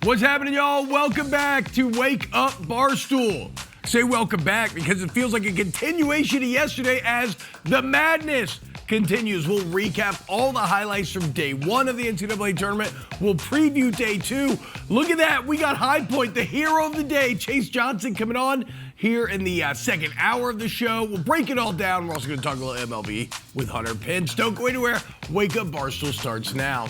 What's happening, y'all? Welcome back to Wake Up Barstool. Say welcome back because it feels like a continuation of yesterday as the madness continues. We'll recap all the highlights from day one of the NCAA tournament. We'll preview day two. Look at that. We got High Point, the hero of the day, Chase Johnston, coming on here in the second hour of the show. We'll break it all down. We're also going to talk a little MLB with Hunter Pence. Don't go anywhere. Wake Up Barstool starts now.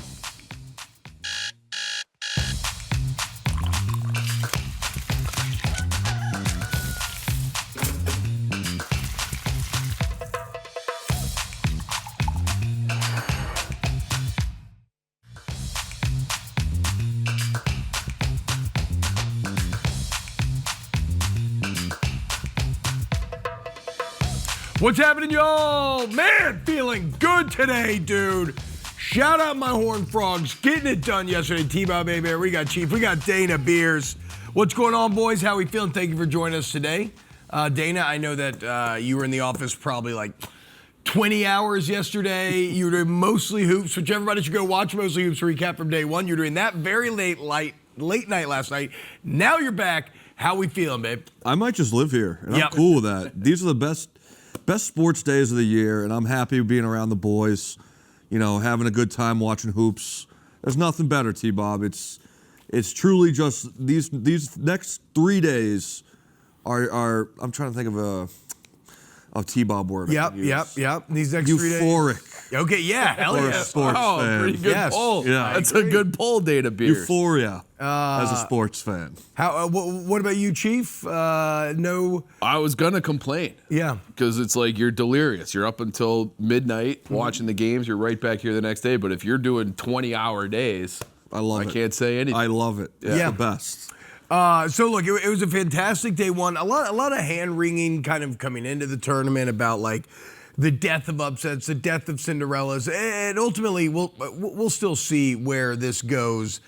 What's happening, y'all? Man, feeling good today, dude. Shout out my Horned Frogs, getting it done yesterday. T-Bob, baby. We got Chief. We got Dana Beers. What's going on, boys? How we feeling? Thank you for joining us today. Dana, I know that you were in the office probably like 20 hours yesterday. You were doing mostly hoops, which everybody should go watch mostly hoops recap from day one. You were doing that very late night last night. Now you're back. How we feeling, babe? I might just live here, and I'm cool with that. These are the best sports days of the year, and I'm happy being around the boys, you know, having a good time watching hoops. There's nothing better, T-Bob. It's truly just these next 3 days are I'm trying to think of a T-Bob word. Yep. These next 3 days. Euphoric. Okay, yeah, hell yeah. Sports fan. Pretty good poll. Yeah. That's a good poll, Dana Beers. Euphoria as a sports fan. How? What about you, Chief? No. I was gonna complain. Yeah. Because it's like you're delirious. You're up until midnight watching the games. You're right back here the next day. But if you're doing 20-hour days, I can't say anything. I love it. It's the best. So look, it was a fantastic day one. A lot of hand wringing kind of coming into the tournament about like the death of upsets, the death of Cinderellas, and ultimately we'll still see where this goes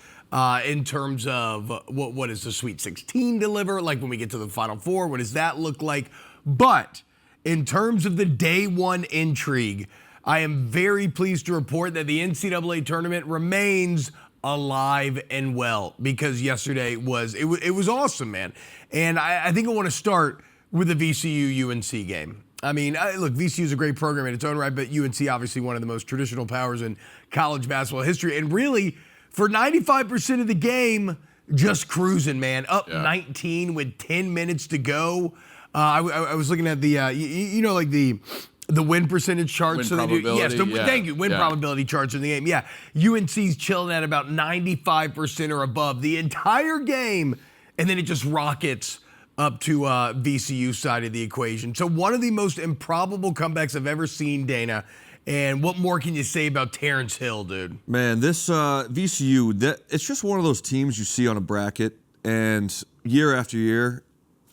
in terms of what does the Sweet 16 deliver, like when we get to the Final Four, what does that look like? But in terms of the day one intrigue, I am very pleased to report that the NCAA tournament remains alive and well because yesterday it was awesome, man. And I think I want to start with the VCU UNC game. I mean, look, VCU is a great program in its own right, but UNC obviously one of the most traditional powers in college basketball history. And really, for 95% of the game, just cruising, man. Up 19 with 10 minutes to go. I was looking at the, like the win percentage charts. Win probability, Thank you. Win probability charts in the game. Yeah, UNC's chilling at about 95% or above the entire game, and then it just rockets up to VCU side of the equation. So one of the most improbable comebacks I've ever seen, Dana. And what more can you say about Terrence Hill, dude? Man, this VCU, it's just one of those teams you see on a bracket, and year after year,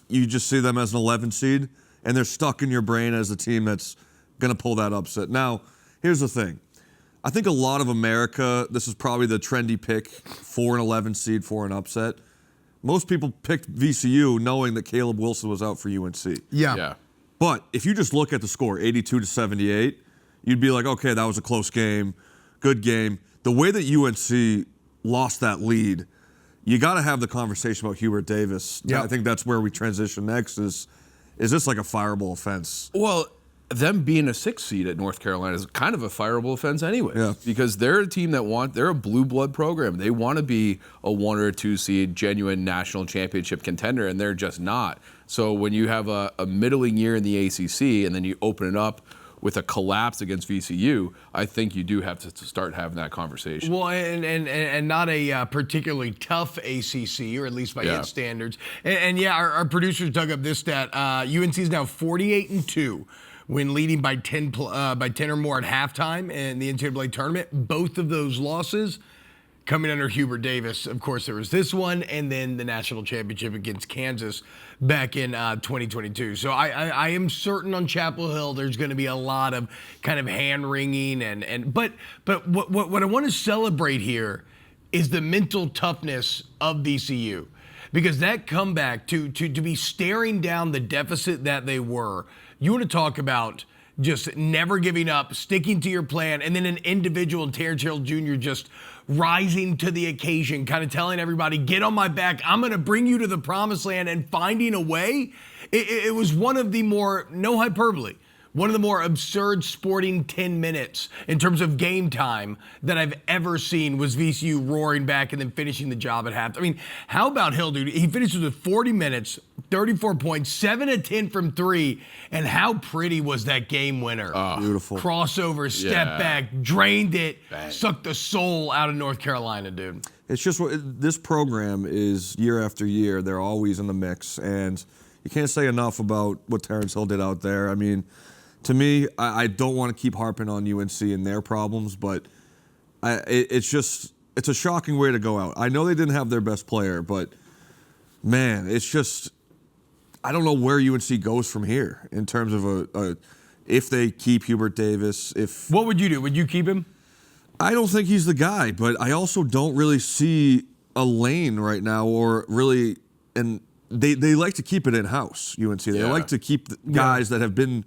you just see them as an 11 seed, and they're stuck in your brain as the team that's going to pull that upset. Now, here's the thing. I think a lot of America, this is probably the trendy pick for an 11 seed for an upset. Most people picked VCU knowing that Caleb Wilson was out for UNC. Yeah. But if you just look at the score, 82-78, you'd be like, okay, that was a close game, good game. The way that UNC lost that lead, you got to have the conversation about Hubert Davis. Yep. I think that's where we transition next is this like a fireable offense? Well, them being a 6th seed at North Carolina is kind of a fireable offense anyway. Because they're a team they're a blue blood program. They want to be a 1 or a 2 seed, genuine national championship contender, and they're just not. So when you have a middling year in the ACC and then you open it up with a collapse against VCU, I think you do have to start having that conversation. Well, and not a particularly tough ACC, or at least by its standards. And our producers dug up this stat. UNC is now 48-2 when leading by 10 or more at halftime in the NCAA tournament. Both of those losses coming under Hubert Davis. Of course, there was this one, and then the national championship against Kansas back in 2022. So I am certain on Chapel Hill there's going to be a lot of kind of hand-wringing. But what I want to celebrate here is the mental toughness of VCU. Because that comeback, to be staring down the deficit that they were, you want to talk about just never giving up, sticking to your plan, and then an individual, Terrence Hill Jr., just rising to the occasion, kind of telling everybody, get on my back, I'm going to bring you to the promised land, and finding a way. It was one of the more, no hyperbole, one of the more absurd sporting 10 minutes in terms of game time that I've ever seen was VCU roaring back and then finishing the job at half. I mean, how about Hill, dude? He finishes with 40 minutes, 34 points, 7 of 10 from 3, and how pretty was that game winner? Beautiful. Crossover, step back, drained it, sucked the soul out of North Carolina, dude. It's just this program is year after year, they're always in the mix, and you can't say enough about what Terrence Hill did out there. I mean, to me, I don't want to keep harping on UNC and their problems, but it's a shocking way to go out. I know they didn't have their best player, but man, it's just, I don't know where UNC goes from here in terms of if they keep Hubert Davis. What would you do? Would you keep him? I don't think he's the guy, but I also don't really see a lane right now, or really, and they like to keep it in-house, UNC. They like to keep the guys that have been,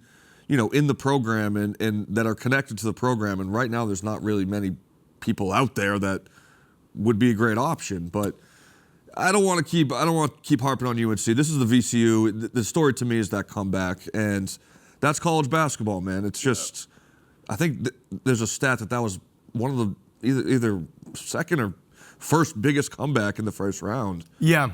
in the program and that are connected to the program. And right now, there's not really many people out there that would be a great option. But I don't want to keep harping on UNC. This is the VCU. The story to me is that comeback, and that's college basketball, man. It's just, I think there's a stat that was one of the either second or first biggest comeback in the first round. Yeah.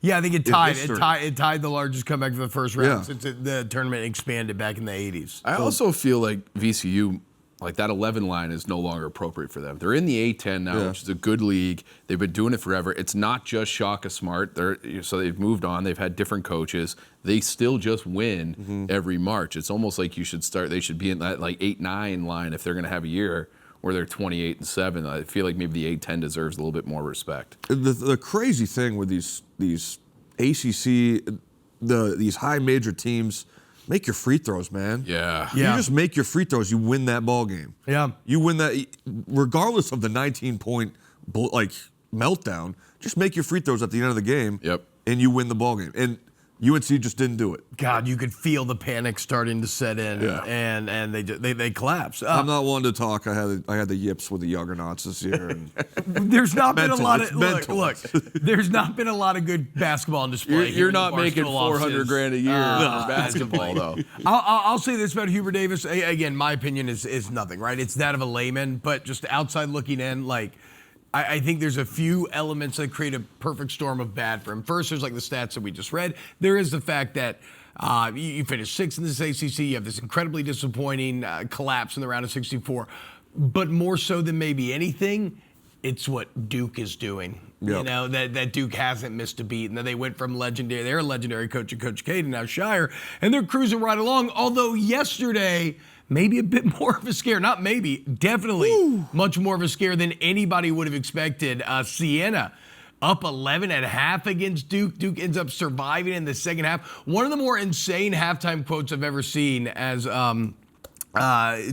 Yeah, I think it tied the largest comeback for the first round since the tournament expanded back in the 80s. I also feel like VCU, like that 11 line is no longer appropriate for them. They're in the A10 now, which is a good league. They've been doing it forever. It's not just Shaka Smart. So they've moved on. They've had different coaches. They still just win every March. It's almost like they should be in that like 8-9 line if they're going to have a year where they're 28-7. I feel like maybe the A10 deserves a little bit more respect. The crazy thing with these ACC, these high major teams, make your free throws, man. Yeah. You just make your free throws, you win that ball game. Yeah. You win that regardless of the 19-point meltdown. Just make your free throws at the end of the game. Yep. And you win the ball game. And UNC just didn't do it. God, you could feel the panic starting to set in, and they collapsed. I'm not one to talk. I had the yips with the Juggernauts this year. And there's not been a lot of look. There's not been a lot of good basketball on display. You're not making $400,000 a year in basketball, though. I'll say this about Hubert Davis. Again, my opinion is nothing, right? It's that of a layman, but just outside looking in, like, I think there's a few elements that create a perfect storm of bad for him. First, there's like the stats that we just read. There is the fact that you finished 6th in this ACC. You have this incredibly disappointing collapse in the round of 64. But more so than maybe anything, it's what Duke is doing. Yep. That Duke hasn't missed a beat. And then they went from they're a legendary coach and Coach Cade and now Shire, and they're cruising right along. Although yesterday, maybe a bit more of a scare. Not maybe, definitely much more of a scare than anybody would have expected. Siena up 11 at half against Duke. Duke ends up surviving in the second half. One of the more insane halftime quotes I've ever seen as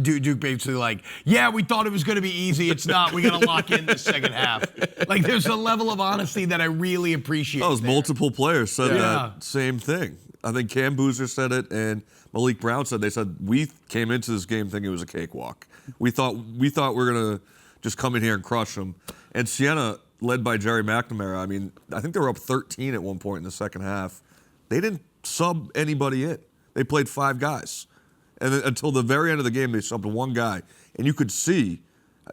Duke basically like, yeah, we thought it was going to be easy. It's not. We got to lock in the second half. Like, there's a level of honesty that I really appreciate. Multiple players said that same thing. I think Cam Boozer said it, and Malik Brown said, they said, we came into this game thinking it was a cakewalk. We thought we were going to just come in here and crush them. And Siena, led by Jerry McNamara, I mean, I think they were up 13 at one point in the second half. They didn't sub anybody in. They played 5 guys. And then, until the very end of the game, they subbed one guy. And you could see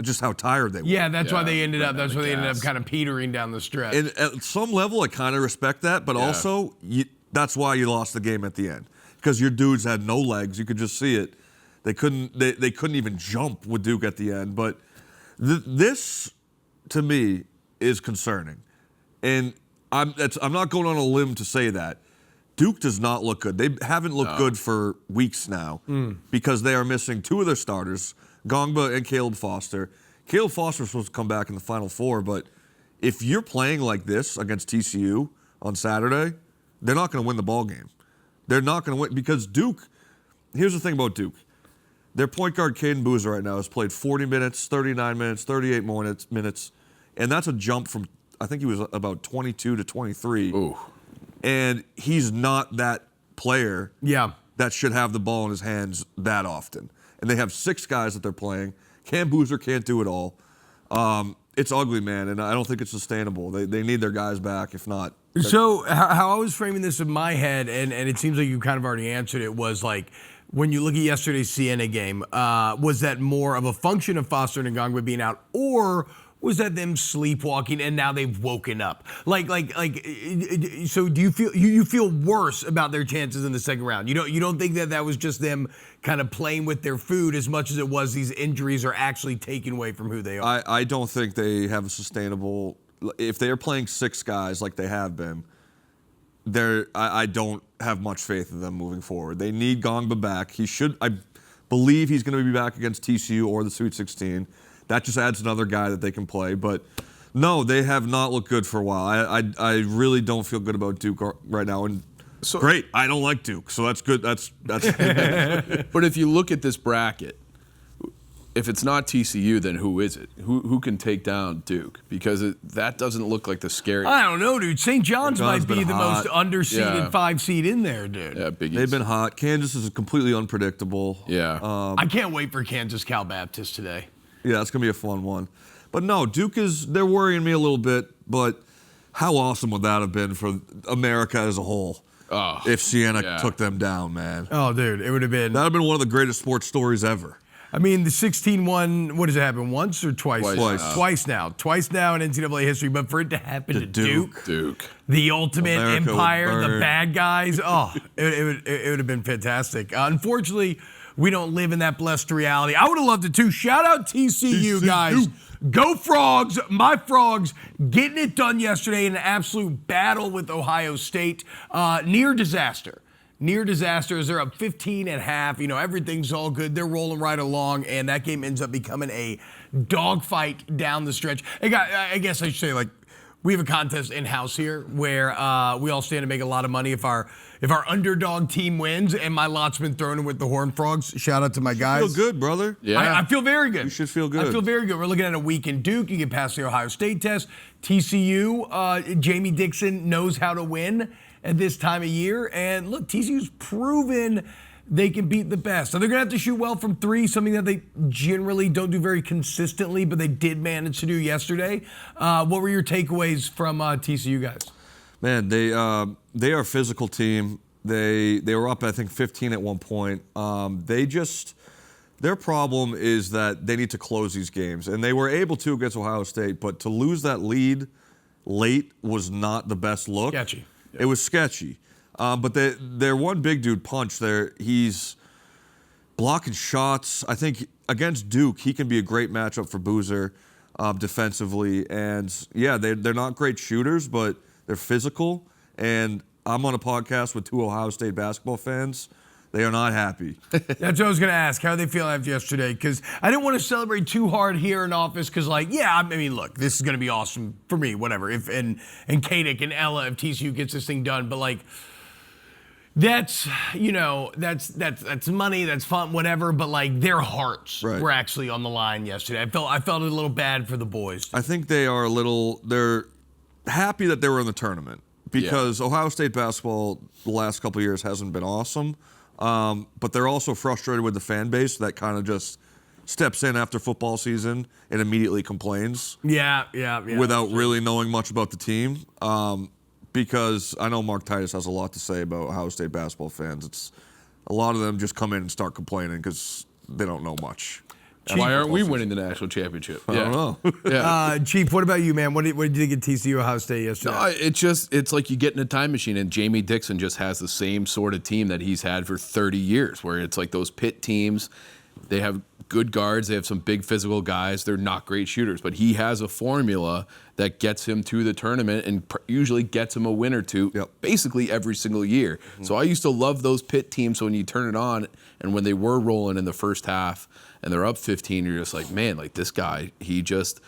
just how tired they were. Yeah, that's why they ended up kind of petering down the stretch. And at some level, I kind of respect that, but also that's why you lost the game at the end. Because your dudes had no legs. You could just see it. They couldn't even jump with Duke at the end. But this, to me, is concerning. And I'm not going on a limb to say that. Duke does not look good. They haven't looked good for weeks now because they are missing 2 of their starters, Gongba and Caleb Foster. Caleb Foster was supposed to come back in the Final Four, but if you're playing like this against TCU on Saturday, they're not going to win the ball game. They're not going to win because Duke, here's the thing about Duke. Their point guard, Caden Boozer, right now has played 40 minutes, 39 minutes, 38 minutes, and that's a jump from, I think he was about 22 to 23. Ooh. And he's not that player that should have the ball in his hands that often. And they have 6 guys that they're playing. Cam Boozer can't do it all. it's ugly, man, and I don't think it's sustainable. They need their guys back. If not, So how I was framing this in my head, and it seems like you kind of already answered it, was like when you look at yesterday's Siena game, was that more of a function of Foster and Ngongba being out, or was that them sleepwalking and now they've woken up? So do you feel worse about their chances in the second round? You don't think that was just them kind of playing with their food as much as it was these injuries are actually taken away from who they are? I don't think they have a sustainable. If they are playing 6 guys like they have been, I don't have much faith in them moving forward. They need Ngongba back. I believe he's going to be back against TCU or the Sweet 16. That just adds another guy that they can play. But no, they have not looked good for a while. I really don't feel good about Duke right now. And great, I don't like Duke, so that's good. That's. But if you look at this bracket, if it's not TCU, then who is it? Who can take down Duke? Because that doesn't look like the scary. I don't know, dude. St. John's might be the most underseeded 5 seed in there, dude. Yeah, Big East. They've been hot. Kansas is completely unpredictable. Yeah. I can't wait for Kansas Cal Baptist today. Yeah, it's going to be a fun one. But no, Duke they're worrying me a little bit, but how awesome would that have been for America as a whole if Siena took them down, man? Oh, dude, it would have been. That would have been one of the greatest sports stories ever. I mean, the 16-1, what does it happen, once or twice? Twice now in NCAA history, but for it to happen to Duke, the ultimate America empire, the bad guys, it would have been fantastic. Unfortunately, we don't live in that blessed reality. I would have loved it too. Shout out TCU, guys. Go Frogs, my Frogs, getting it done yesterday in an absolute battle with Ohio State. Near disaster as they're up 15.5. Everything's all good. They're rolling right along, and that game ends up becoming a dogfight down the stretch. I guess I should say, we have a contest in-house here where we all stand to make a lot of money if our underdog team wins, and my lot's been thrown in with the Horned Frogs. Shout out to my guys. You feel good, brother. Yeah. I feel very good. You should feel good. I feel very good. We're looking at a week in Duke. You get past the Ohio State test. TCU, Jamie Dixon knows how to win at this time of year. And look, TCU's proven they can beat the best. So they're going to have to shoot well from 3, something that they generally don't do very consistently, but they did manage to do yesterday. What were your takeaways from TCU guys? Man, they are a physical team. They were up, I think, 15 at one point. Their problem is that they need to close these games, and they were able to against Ohio State, but to lose that lead late was not the best look. Sketchy. Yeah. It was sketchy. But their one big dude Punch there, he's blocking shots. I think against Duke, he can be a great matchup for Boozer defensively. And yeah, they're not great shooters, but they're physical. And I'm on a podcast with 2 Ohio State basketball fans. They are not happy. That's what I was going to ask. How are they feeling after yesterday? Because I didn't want to celebrate too hard here in office because, look, this is going to be awesome for me, whatever. And Kadek and Ella, if TCU gets this thing done. But, that's money, that's fun, whatever. But, their hearts were actually on the line yesterday. I felt a little bad for the boys. I think they're happy that they were in the tournament because Ohio State basketball the last couple of years hasn't been awesome. But they're also frustrated with the fan base that kind of just steps in after football season and immediately complains. Yeah. Without really knowing much about the team. Because I know Mark Titus has a lot to say about Ohio State basketball fans. A lot of them just come in and start complaining because they don't know much. Why aren't we winning the national championship? I don't know. Yeah. Chief, what about you, man? What did you think of TCU Ohio State yesterday? No, it's like you get in a time machine and Jamie Dixon just has the same sort of team that he's had for 30 years, where it's like those pit teams. They have good guards. They have some big physical guys. They're not great shooters, but he has a formula that gets him to the tournament and usually gets him a win or two basically every single year. Mm-hmm. So I used to love those pit teams when you turn it on and when they were rolling in the first half and they're up 15, you're just like, man, this guy, he just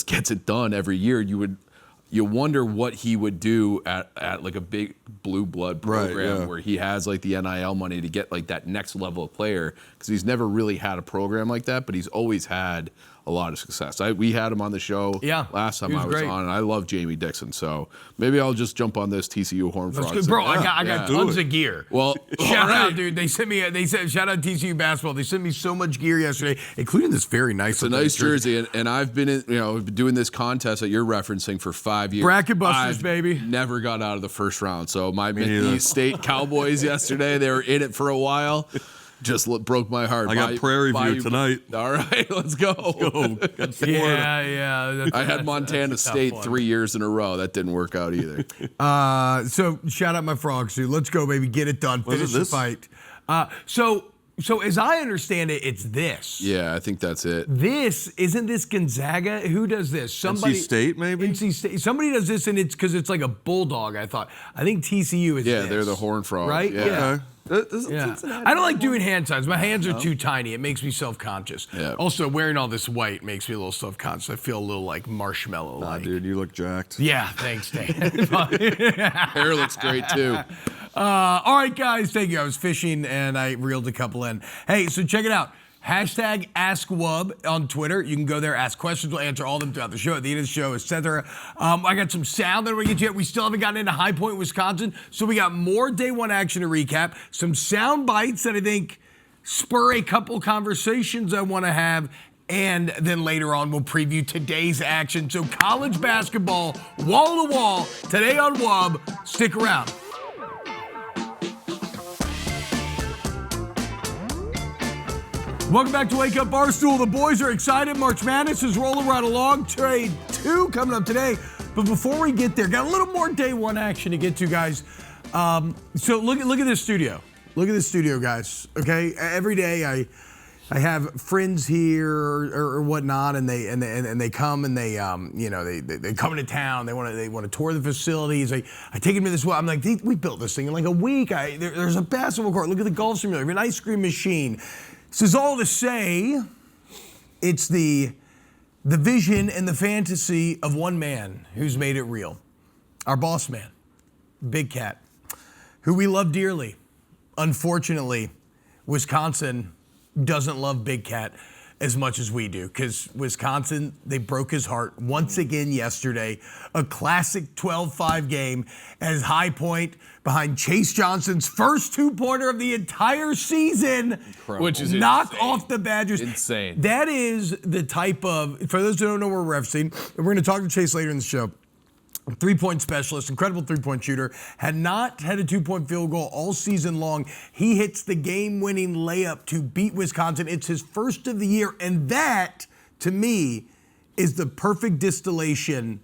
gets it done every year. You wonder what he would do at a big blue blood program where he has the NIL money to get that next level of player, because he's never really had a program like that, but he's always had a lot of success. We had him on the show last time I was on, and I love Jamie Dixon. So maybe I'll just jump on this TCU Horned Frogs. Bro, I got tons of gear. Well, shout out, dude. They said shout out TCU basketball. They sent me so much gear yesterday, including this very nice. It's a nice jersey, and I've been doing this contest that you're referencing for 5 years. Bracket busters, baby. Never got out of the first round. So my East State Cowboys yesterday, they were in it for a while. Just broke my heart. I got Prairie View tonight. All right, let's go. Yeah. I had Montana State 3 years in a row. That didn't work out either. So shout out my frogs, dude. Let's go, baby. Get it done. Finish the fight. So as I understand it, it's this. Yeah, I think that's it. Isn't this Gonzaga? Who does this? NC State, maybe? NC State. Somebody does this, and it's because it's like a bulldog, I thought. I think TCU is this. They're the Horned Frogs. Right? Yeah. Yeah. I don't like doing hand signs. My hands are too tiny. It makes me self-conscious. Yeah. Also, wearing all this white makes me a little self-conscious. I feel a little like marshmallow-like. Dude, you look jacked. Yeah, thanks, Dan. Hair looks great, too. All right, guys, thank you. I was fishing, and I reeled a couple in. Hey, so check it out. Hashtag AskWub on Twitter. You can go there, ask questions. We'll answer all of them throughout the show, at the end of the show, etc. I got some sound that we're going to get to. We still haven't gotten into High Point, Wisconsin. So we got more day one action to recap. Some sound bites that I think spur a couple conversations I want to have. And then later on, we'll preview today's action. So college basketball, wall to wall, today on WUB. Stick around. Welcome back to Wake Up Barstool. The boys are excited. March Madness is rolling right along. Trade 2 coming up today. But before we get there, got a little more day one action to get to, guys. So look at this studio. Look at this studio, guys. Okay, every day I have friends here or whatnot, and they come and they come into town. They want to tour the facilities. I take them to this. I'm like, we built this thing in like a week. There's a basketball court. Look at the golf simulator. An ice cream machine. This is all to say, it's the vision and the fantasy of one man who's made it real. Our boss man, Big Cat, who we love dearly. Unfortunately, Wisconsin doesn't love Big Cat as much as we do, because Wisconsin, they broke his heart once again yesterday. A classic 12-5 game as High Point behind Chase Johnston's first two-pointer of the entire season. Incredible. Which is knock insane. off the Badgers. Insane. That is the type of, for those who don't know what we're referencing, and we're going to talk to Chase later in the show. Three-point specialist, incredible three-point shooter, had not had a two-point field goal all season long. He hits the game-winning layup to beat Wisconsin. It's his first of the year, and that, to me, is the perfect distillation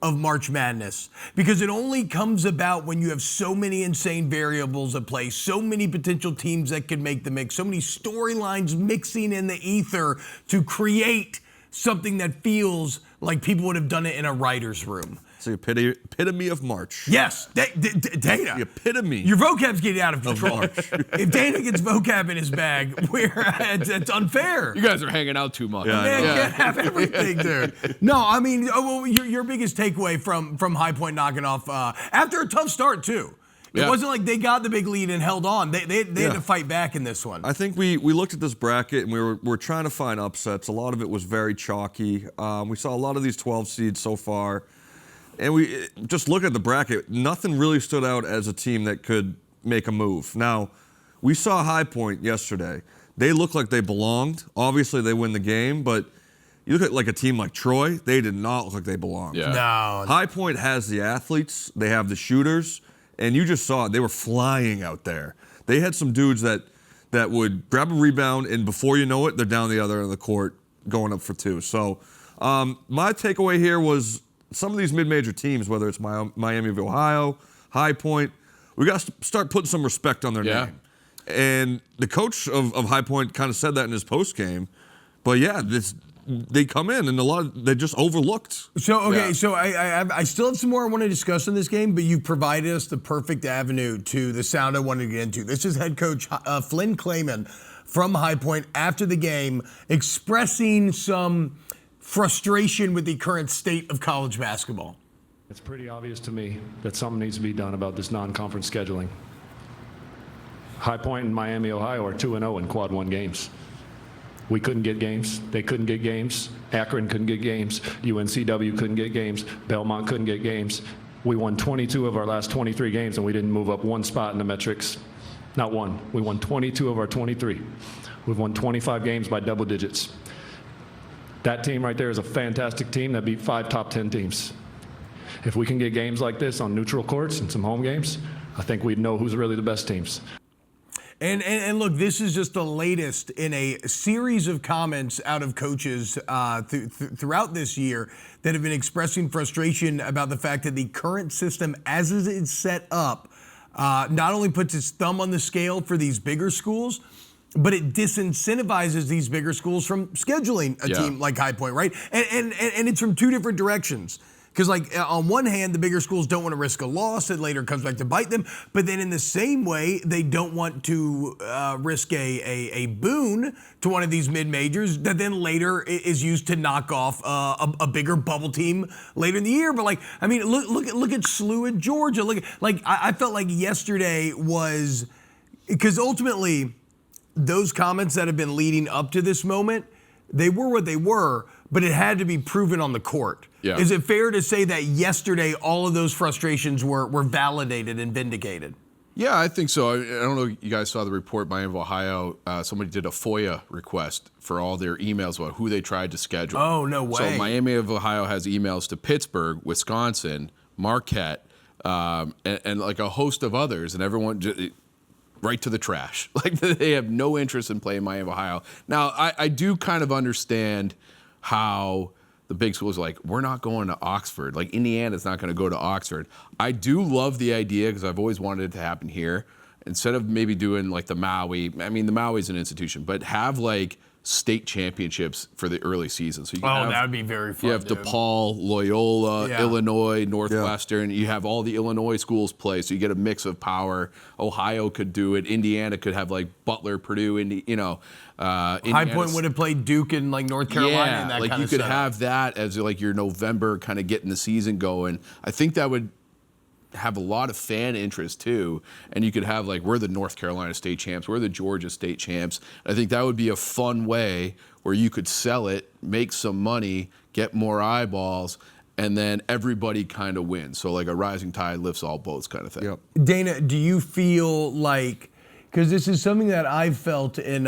of March Madness, because it only comes about when you have so many insane variables at play, so many potential teams that could make the mix, so many storylines mixing in the ether to create something that feels like people would have done it in a writer's room. It's the epitome of March. Yes, Dana. The epitome. Your vocab's getting out of control. If Dana gets vocab in his bag, it's unfair. You guys are hanging out too much. Yeah, Man can't have everything, dude. No, I mean, your biggest takeaway from High Point knocking off after a tough start too. It wasn't like they got the big lead and held on. They had to fight back in this one. I think we looked at this bracket and we were trying to find upsets. A lot of it was very chalky. We saw a lot of these 12 seeds so far. And we just look at the bracket, nothing really stood out as a team that could make a move. Now, we saw High Point yesterday. They looked like they belonged. Obviously, they win the game, but you look at like a team like Troy, they did not look like they belonged. Yeah. No. High Point has the athletes, they have the shooters, and you just saw it. They were flying out there. They had some dudes that would grab a rebound, and before you know it, they're down the other end of the court going up for two. So my takeaway here was some of these mid-major teams, whether it's Miami of Ohio, High Point, we got to start putting some respect on their name. And the coach of High Point kind of said that in his post-game. But yeah, they come in and they just overlooked. So I still have some more I want to discuss in this game, but you provided us the perfect avenue to the sound I wanted to get into. This is head coach Flynn Clayman from High Point after the game, expressing some frustration with the current state of college basketball. It's pretty obvious to me that something needs to be done about this non-conference scheduling. High Point and Miami, Ohio are 2-0 in quad one games. We couldn't get games. They couldn't get games. Akron couldn't get games. UNCW couldn't get games. Belmont couldn't get games. We won 22 of our last 23 games, and we didn't move up one spot in the metrics. Not one. We won 22 of our 23. We've won 25 games by double digits. That team right there is a fantastic team that beat 5 top 10 teams. If we can get games like this on neutral courts and some home games, I think we'd know who's really the best teams. And look, this is just the latest in a series of comments out of coaches throughout this year that have been expressing frustration about the fact that the current system, as it is set up, not only puts its thumb on the scale for these bigger schools, but it disincentivizes these bigger schools from scheduling a team like High Point, right? And it's from two different directions. Because, like, on one hand, the bigger schools don't want to risk a loss that later comes back to bite them. But then in the same way, they don't want to risk a boon to one of these mid-majors that then later is used to knock off a bigger bubble team later in the year. But, like, I mean, look at SLU in Georgia. I felt like yesterday was – because ultimately, those comments that have been leading up to this moment, they were what they were, but it had to be proven on the court. Yeah. Is it fair to say that yesterday all of those frustrations were validated and vindicated? Yeah, I think so. I don't know if you guys saw the report, Miami of Ohio. Somebody did a FOIA request for all their emails about who they tried to schedule. Oh, no way. So Miami of Ohio has emails to Pittsburgh, Wisconsin, Marquette, and like a host of others, and everyone right to the trash. Like, they have no interest in playing Miami of Ohio. Now, I do kind of understand how the big schools are like, we're not going to Oxford. Like, Indiana's not going to go to Oxford. I do love the idea, because I've always wanted it to happen here. Instead of maybe doing like the Maui, I mean, the Maui's an institution, but have like state championships for the early season. So you can that would be very fun. You have DePaul, Loyola, Illinois, Northwestern. You have all the Illinois schools play, so you get a mix of power. Ohio could do it. Indiana could have like Butler, Purdue, High Point would have played Duke and like North Carolina. Yeah, and that like kind you of could setup. have that as like your November kind of getting the season going. I think that would have a lot of fan interest too, and you could have like, we're the North Carolina state champs, we're the Georgia state champs. I think that would be a fun way where you could sell it, make some money, get more eyeballs, and then everybody kind of wins. So like a rising tide lifts all boats kind of thing. Yep. Dana, do you feel like, because this is something that I've felt in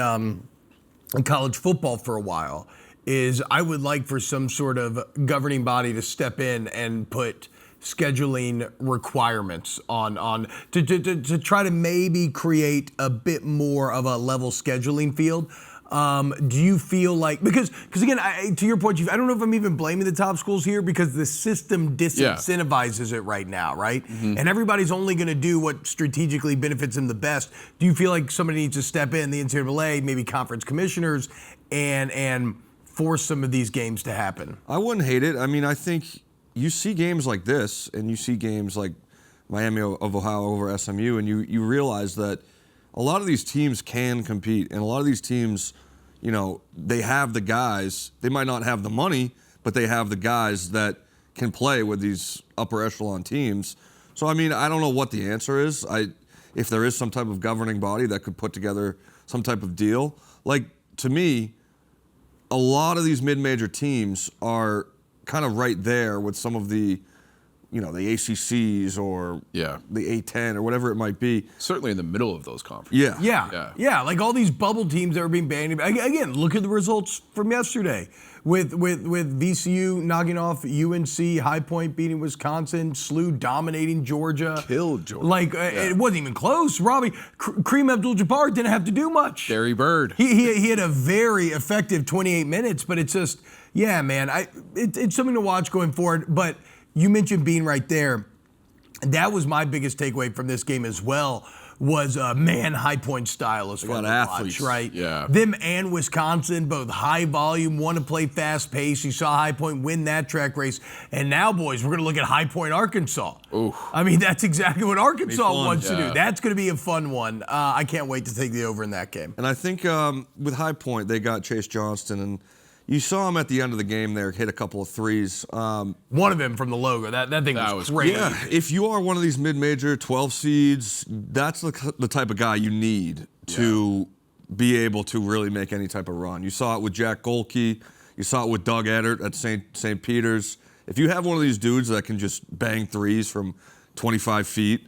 college football for a while, is I would like for some sort of governing body to step in and put scheduling requirements on to try to maybe create a bit more of a level scheduling field. Do you feel like, because again, to your point, I don't know if I'm even blaming the top schools here, because the system disincentivizes it right now, right? Mm-hmm. And everybody's only going to do what strategically benefits them the best. Do you feel like somebody needs to step in, the NCAA, maybe conference commissioners, and force some of these games to happen? I wouldn't hate it. I mean, I think you see games like this, and you see games like Miami of Ohio over SMU, and you realize that a lot of these teams can compete, and a lot of these teams, you know, they have the guys. They might not have the money, but they have the guys that can play with these upper echelon teams. So, I mean, I don't know what the answer is. If there is some type of governing body that could put together some type of deal, like, to me, a lot of these mid-major teams are kind of right there with some of the, you know, the ACCs or the A10 or whatever it might be. Certainly in the middle of those conferences. Yeah. Like all these bubble teams that are being banned. Again, look at the results from yesterday with VCU knocking off UNC, High Point beating Wisconsin, SLU dominating Georgia. Killed Georgia. Like, it wasn't even close. Robbie, Kareem Abdul-Jabbar didn't have to do much. Barry Bird. He had a very effective 28 minutes, but it's just, yeah, man, it's something to watch going forward. But you mentioned being right there. That was my biggest takeaway from this game as well, was High Point style is fun to watch, right? Yeah. Them and Wisconsin, both high volume, want to play fast pace. You saw High Point win that track race. And now, boys, we're going to look at High Point, Arkansas. Ooh. I mean, that's exactly what Arkansas wants to do. That's going to be a fun one. I can't wait to take the over in that game. And I think with High Point, they got Chase Johnston, and you saw him at the end of the game there hit a couple of threes. One of them from the logo. That thing was great. Yeah, if you are one of these mid-major 12 seeds, that's the type of guy you need to be able to really make any type of run. You saw it with Jack Golke. You saw it with Doug Eddert at St. Peter's. If you have one of these dudes that can just bang threes from 25 feet,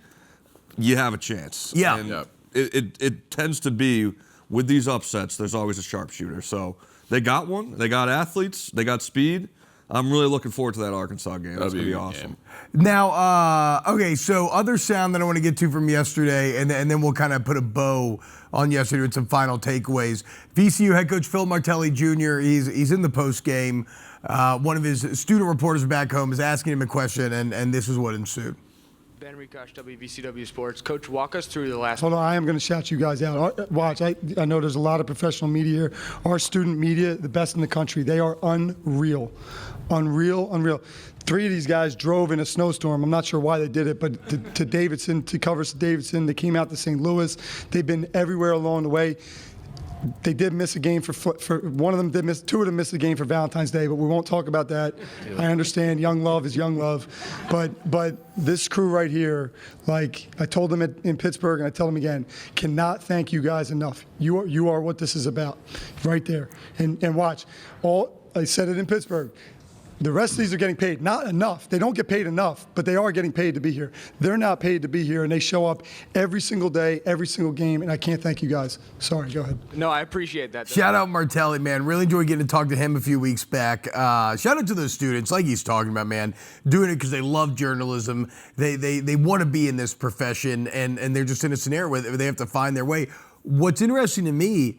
you have a chance. Yeah. And it tends to be, with these upsets, there's always a sharpshooter. So they got one. They got athletes. They got speed. I'm really looking forward to that Arkansas game. That's going to be awesome. Now, okay, so other sound that I want to get to from yesterday, and then we'll kind of put a bow on yesterday with some final takeaways. VCU head coach Phil Martelli Jr., he's in the post game. One of his student reporters back home is asking him a question, and this is what ensued. Ben Rikosh, WVCW Sports. Coach, walk us through the last... Hold on, I am going to shout you guys out. Watch, I know there's a lot of professional media here. Our student media, the best in the country. They are unreal. Unreal. 3 of these guys drove in a snowstorm. I'm not sure why they did it, but to Davidson, to cover Davidson. They came out to St. Louis. They've been everywhere along the way. They did miss a game for one of them did miss, 2 of them missed a game for Valentine's Day, but we won't talk about that. I understand young love is young love, but this crew right here, like I told them in Pittsburgh and I tell them again, cannot thank you guys enough. You are what this is about, right there. And watch, I said it in Pittsburgh. The rest of these are getting paid. Not enough. They don't get paid enough, but they are getting paid to be here. They're not paid to be here, and they show up every single day, every single game, and I can't thank you guys. Sorry, go ahead. No, I appreciate that. Shout out Martelli, man. Really enjoyed getting to talk to him a few weeks back. Shout out to those students, like he's talking about, man, doing it because they love journalism. They want to be in this profession, and they're just in a scenario where they have to find their way. What's interesting to me,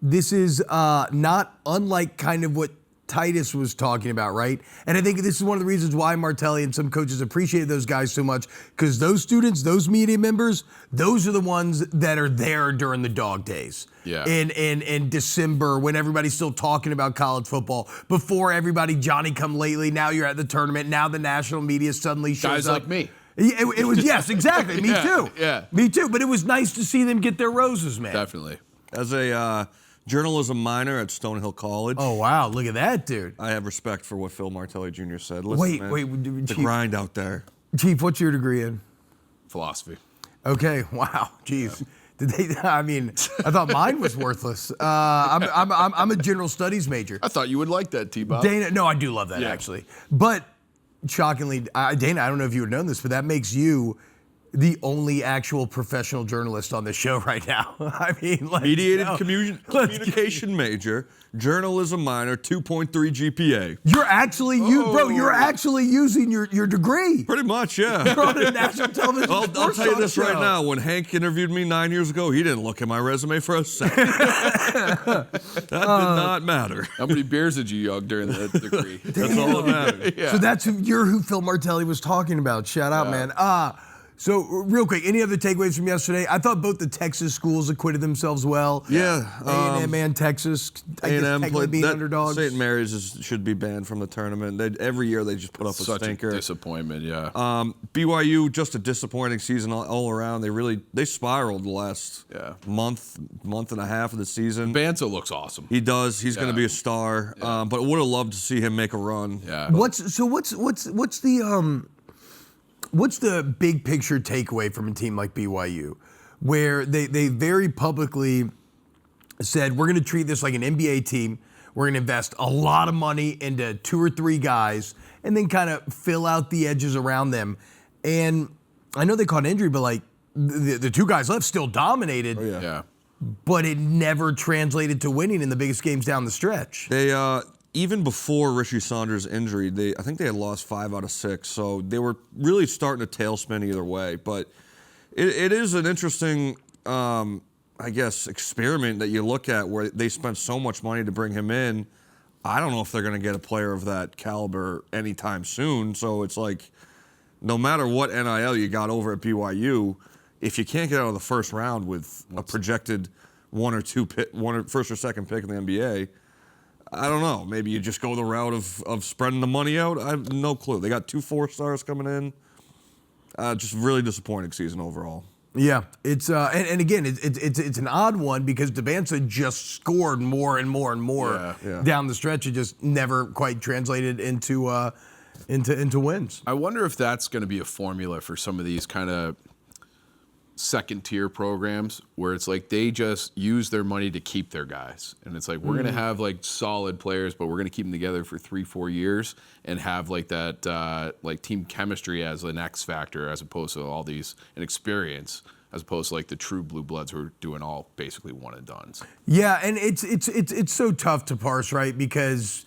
this is not unlike kind of what Titus was talking about, right? And I think this is one of the reasons why Martelli and some coaches appreciate those guys so much, because those students, those media members, those are the ones that are there during the dog days. Yeah. In December, when everybody's still talking about college football, before everybody Johnny come lately, now you're at the tournament, now the national media suddenly shows Guys up. like me. It was, yes, exactly. Me too. Yeah. Me too. But it was nice to see them get their roses, man. Definitely. As a journalism minor at Stonehill College. Oh, wow. Look at that, dude. I have respect for what Phil Martelli Jr. said. Listen, Wait, the Chief, grind out there. Chief, what's your degree in? Philosophy. Okay, wow, jeez. Did they? I mean, I thought mine was worthless. I'm a general studies major. I thought you would like that, T-Bob. Dana, no, I do love that actually. But shockingly, Dana, I don't know if you would have known this, but that makes you the only actual professional journalist on the show right now. I mean, like, Mediated communication major, journalism minor, 2.3 GPA. You're actually bro. You're actually using your degree. Pretty much, yeah. You're on a national television. I'll sports tell you talk this right show. now. When Hank interviewed me 9 years ago, he didn't look at my resume for a second. That did not matter. How many beers did you yug during the degree? That's all that mattered. Yeah. So that's who Phil Martelli was talking about. Shout out, man. So real quick, any other takeaways from yesterday? I thought both the Texas schools acquitted themselves well. Yeah. A&M and Texas, I guess technically being underdogs. St. Mary's should be banned from the tournament. Every year they just put up Such a stinker. a disappointment, yeah. BYU, just a disappointing season all around. They spiraled the last month and a half of the season. Banzo looks awesome. He does. He's going to be a star. Yeah. But would have loved to see him make a run. Yeah. What's the big picture takeaway from a team like BYU, where they very publicly said, we're going to treat this like an NBA team. We're going to invest a lot of money into 2 or 3 guys and then kind of fill out the edges around them. And I know they caught an injury, but like the 2 guys left still dominated. Oh, yeah. Yeah. But it never translated to winning in the biggest games down the stretch. They even before Richie Saunders' injury, I think they had lost 5 out of 6, so they were really starting to tailspin either way. But it is an interesting, I guess, experiment that you look at where they spent so much money to bring him in. I don't know if they're going to get a player of that caliber anytime soon. So it's like, no matter what NIL you got over at BYU, if you can't get out of the first round with a projected first or second pick in the NBA, I don't know. Maybe you just go the route of spreading the money out. I have no clue. They got 2 4-stars coming in. Just really disappointing season overall. Yeah, it's and again, it's an odd one because Devanza just scored more and more and more down the stretch. It just never quite translated into wins. I wonder if that's going to be a formula for some of these kind of second-tier programs where it's like they just use their money to keep their guys. And it's like, we're going to have like solid players, but we're going to keep them together for 3-4 years and have like that like team chemistry as an X factor as opposed to all these an experience as opposed to like the true blue bloods who are doing all basically one and dones. Yeah, and it's so tough to parse, right? Because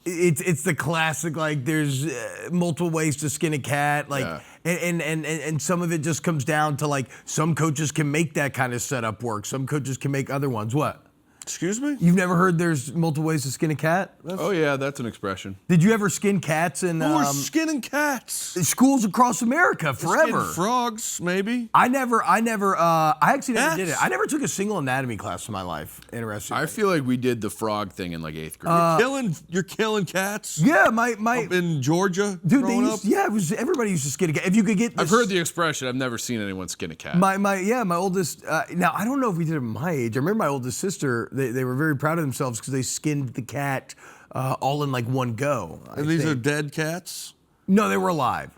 it's the classic, like there's multiple ways to skin a cat, like, and some of it just comes down to like some coaches can make that kind of setup work, some coaches can make other ones. What? Excuse me? You've never heard there's multiple ways to skin a cat? Oh yeah, that's an expression. Did you ever skin cats in We're skinning cats. schools across America forever? Skin frogs, maybe. I actually never did it. I never took a single anatomy class in my life. Interesting. I feel like we did the frog thing in like 8th grade. You're killing cats? Yeah, my Up in Georgia, dude, they growing used, up? yeah, it was everybody used to skin a cat. If you could get this, I've heard the expression. I've never seen anyone skin a cat. my oldest. Now I don't know if we did it at my age. I remember my oldest sister. They were very proud of themselves because they skinned the cat all in like one go. And these are dead cats? No, they were alive.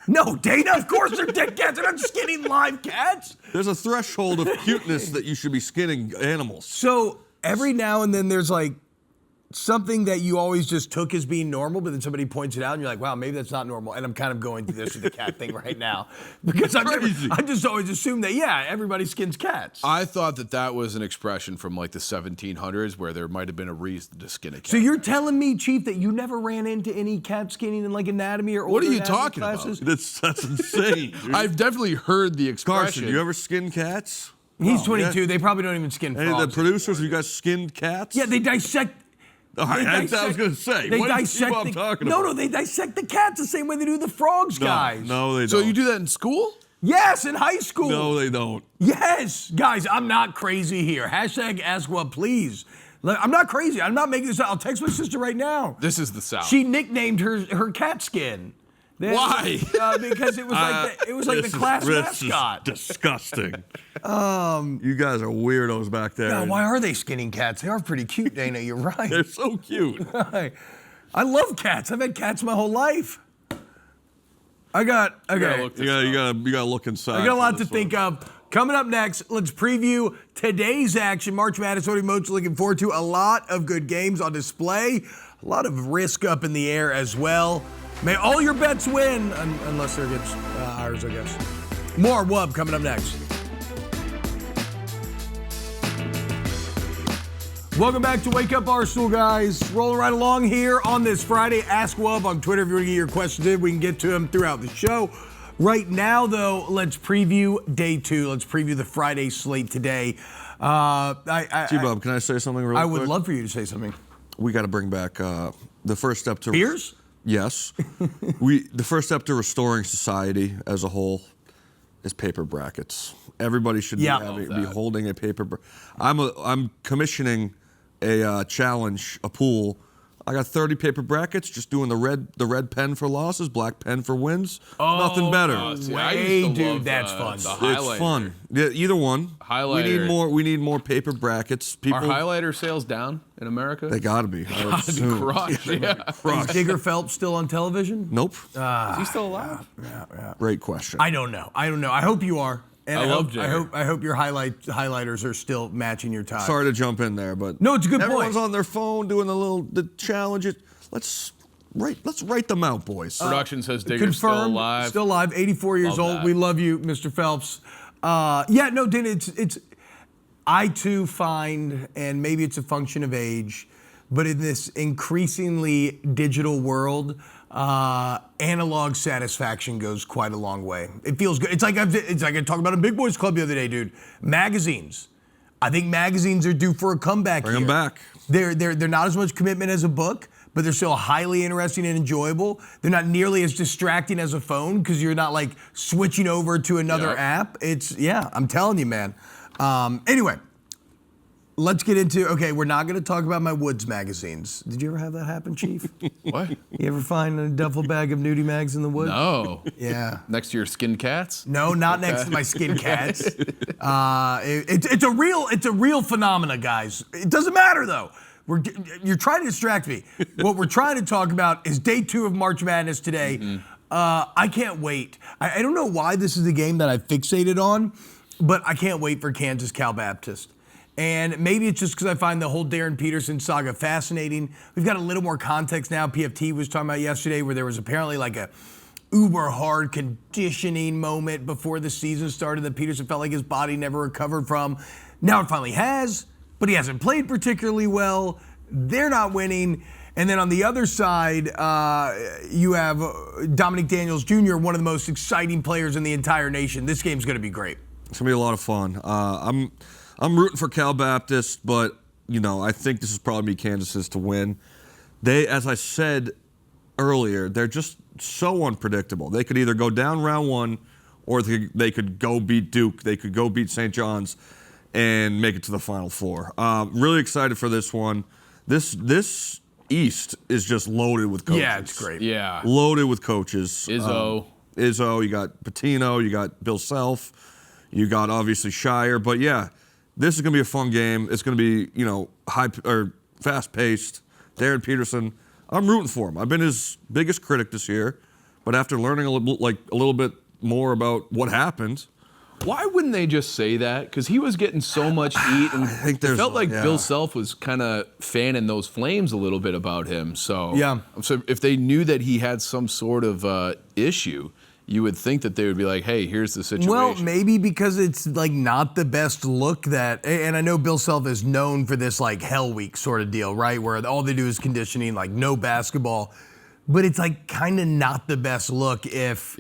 No, Dana, of course they're dead cats. They're not skinning live cats. There's a threshold of cuteness that you should be skinning animals. So every now and then there's like something that you always just took as being normal, but then somebody points it out and you're like, wow, maybe that's not normal. And I'm kind of going through this with the cat thing right now because I just always assumed that, yeah, everybody skins cats. I thought that was an expression from like the 1700s where there might have been a reason to skin a cat. So you're telling me, Chief, that you never ran into any cat skinning in like anatomy or What are older you anatomy talking classes? about? That's insane, dude. I've definitely heard the expression. Carson, you ever skin cats? He's Oh, 22. yeah. They probably don't even skin Any frogs. of the producers, you guys skinned cats? Yeah, they dissect. All right, that's what I was going to say. They What dissect I'm talking No, about? they dissect the cats the same way they do the frogs, guys. No, they don't. So you do that in school? Yes, in high school. No, they don't. Yes, guys, I'm not crazy here. Hashtag ask what please. I'm not crazy. I'm not making this up. I'll text my sister right now. This is the South. She nicknamed her cat skin. Why? Because it was like the class mascot. This is disgusting. You guys are weirdos back there. Now, why are they skinning cats? They are pretty cute, Dana. You're right. They're so cute. I love cats. I've had cats my whole life. Okay. You gotta look inside. I got a lot to think of. Coming up next, let's preview today's action. March Madness, what are you most looking forward to? A lot of good games on display. A lot of risk up in the air as well. May all your bets win, unless they're against ours, I guess. More WUB coming up next. Welcome back to Wake Up Barstool, guys. Rolling right along here on this Friday. Ask WUB on Twitter if you want to get your questions in. We can get to them throughout the show. Right now, though, let's preview day 2. Let's preview the Friday slate today. T-Bob, can I say something real quick? I would love for you to say something. We got to bring back the first step to... Beers? Yes. The first step to restoring society as a whole is paper brackets. Everybody should be holding a paper. I'm commissioning a challenge, a pool. I got 30 paper brackets, just doing the red pen for losses, black pen for wins. Nothing better. That's fun. It's fun. Yeah, either one. Highlighter. We need more paper brackets. People, Are highlighter sales down in America? They gotta be. Gotta be crushed. Is Digger Phelps still on television? Nope. Is he still alive? Great question. I don't know. I hope you are. And I love Digger. I hope your highlighters are still matching your time. Sorry to jump in there, but no, it's a good everyone's point. on their phone doing the challenges. Let's write them out, boys. Production says Digger's still alive. Still alive, 84 years old. that. We love you, Mr. Phelps. Dana, it's. I too find, and maybe it's a function of age, but in this increasingly digital world, analog satisfaction goes quite a long way. It feels good. It's like I talked about a Big Boys Club the other day, dude. Magazines. I think magazines are due for a comeback. Bring them back. They're not as much commitment as a book, but they're still highly interesting and enjoyable. They're not nearly as distracting as a phone because you're not like switching over to another app. I'm telling you, man. Anyway, let's get into, we're not going to talk about my Woods magazines. Did you ever have that happen, Chief? What? You ever find a duffel bag of nudie mags in the woods? No. Yeah. Next to your skin cats? No, not next to my skin cats. It's a real phenomena, guys. It doesn't matter though. You're trying to distract me. What we're trying to talk about is day 2 of March Madness today. I can't wait. I don't know why this is the game that I fixated on. but I can't wait for Kansas Cal Baptist. And maybe it's just because I find the whole Darren Peterson saga fascinating. We've got a little more context now. PFT was talking about yesterday where there was apparently like a uber hard conditioning moment before the season started that Peterson felt like his body never recovered from. Now it finally has, but he hasn't played particularly well. They're not winning. And then on the other side, you have Dominic Daniels Jr., one of the most exciting players in the entire nation. This game's going to be great. It's going to be a lot of fun. I'm rooting for Cal Baptist, but, I think this is probably Kansas's to win. They, as I said earlier, they're just so unpredictable. They could either go down round one or they could go beat Duke. They could go beat St. John's and make it to the Final Four. Really excited for this one. This East is just loaded with coaches. Yeah, it's great. Yeah. Loaded with coaches. Izzo. You got Pitino, you got Bill Self, you got obviously Shire. But yeah, this is going to be a fun game. It's going to be, high or fast-paced. Darren Peterson, I'm rooting for him. I've been his biggest critic this year, but after learning a little bit more about what happened. Why wouldn't they just say that? Because he was getting so much heat, and it felt like Bill Self was kind of fanning those flames a little bit about him. So, so if they knew that he had some sort of issue, you would think that they would be like, hey, here's the situation. Well, maybe because it's like not the best look and I know Bill Self is known for this like hell week sort of deal, right? Where all they do is conditioning, like no basketball. But it's like kind of not the best look if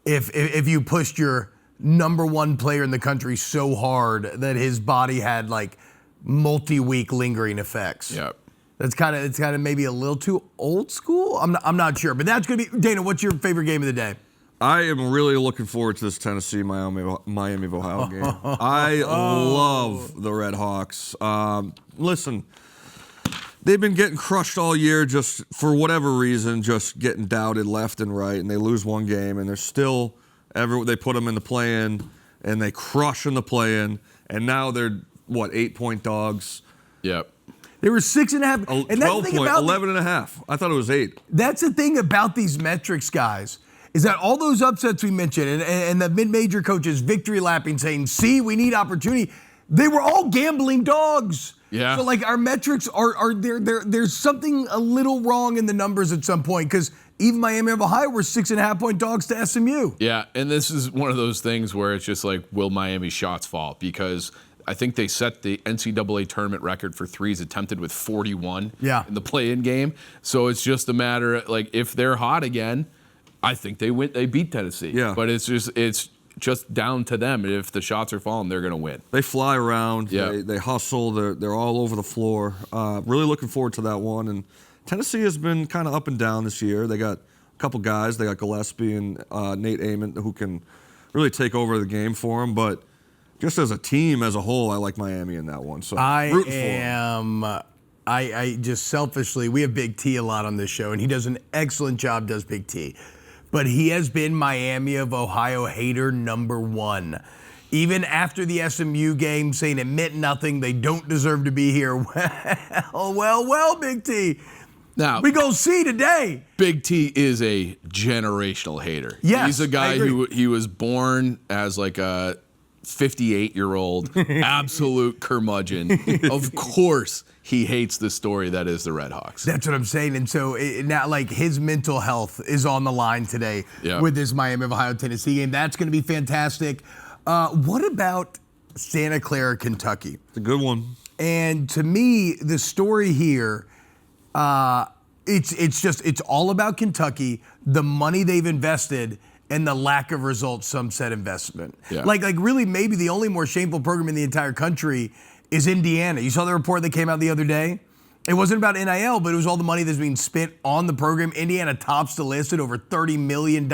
you pushed your number one player in the country so hard that his body had like multi-week lingering effects. Yep. It's kind of maybe a little too old school. I'm not sure, but that's gonna be Dana. What's your favorite game of the day? I am really looking forward to this Tennessee-Miami of Ohio game. I love the Red Hawks. Listen, they've been getting crushed all year just for whatever reason, just getting doubted left and right, and they lose one game, and they're still they put them in the play-in, and they crush in the play-in, and now they're, 8-point dogs? Yep. They were 6.5. And 12 point, 11.5. I thought it was 8. That's the thing about these metrics, guys, is that all those upsets we mentioned and the mid-major coaches victory lapping saying, see, we need opportunity, they were all gambling dogs. Yeah. So like our metrics there's something a little wrong in the numbers at some point because even Miami of Ohio were 6.5-point dogs to SMU. Yeah, and this is one of those things where it's just like, will Miami's shots fall? Because I think they set the NCAA tournament record for threes attempted with 41 in the play-in game. So it's just a matter of, like, if they're hot again, I think they beat Tennessee. Yeah. But it's just down to them. If the shots are falling, they're going to win. They fly around. Yeah. They hustle. They're all over the floor. Really looking forward to that one. And Tennessee has been kind of up and down this year. They got a couple guys. They got Gillespie and Nate Amon who can really take over the game for them. But just as a team, as a whole, I like Miami in that one. So rooting for them. I just selfishly, we have Big T a lot on this show, and he does an excellent job, does Big T. But he has been Miami of Ohio hater number one. Even after the SMU game, saying it meant nothing, they don't deserve to be here. Well, Big T. Now, we gonna see today. Big T is a generational hater. Yes, he's a guy he was born as like a 58-year-old absolute curmudgeon. Of course, he hates the story that is the Red Hawks. That's what I'm saying. And so now, like, his mental health is on the line today with this Miami of Ohio Tennessee game. That's going to be fantastic. What about Santa Clara, Kentucky? It's a good one. And to me, the story here, it's all about Kentucky, the money they've invested, and the lack of results some said investment. Yeah. Like really maybe the only more shameful program in the entire country is Indiana. You saw the report that came out the other day? It wasn't about NIL, but it was all the money that's being spent on the program. Indiana tops the list at over $30 million,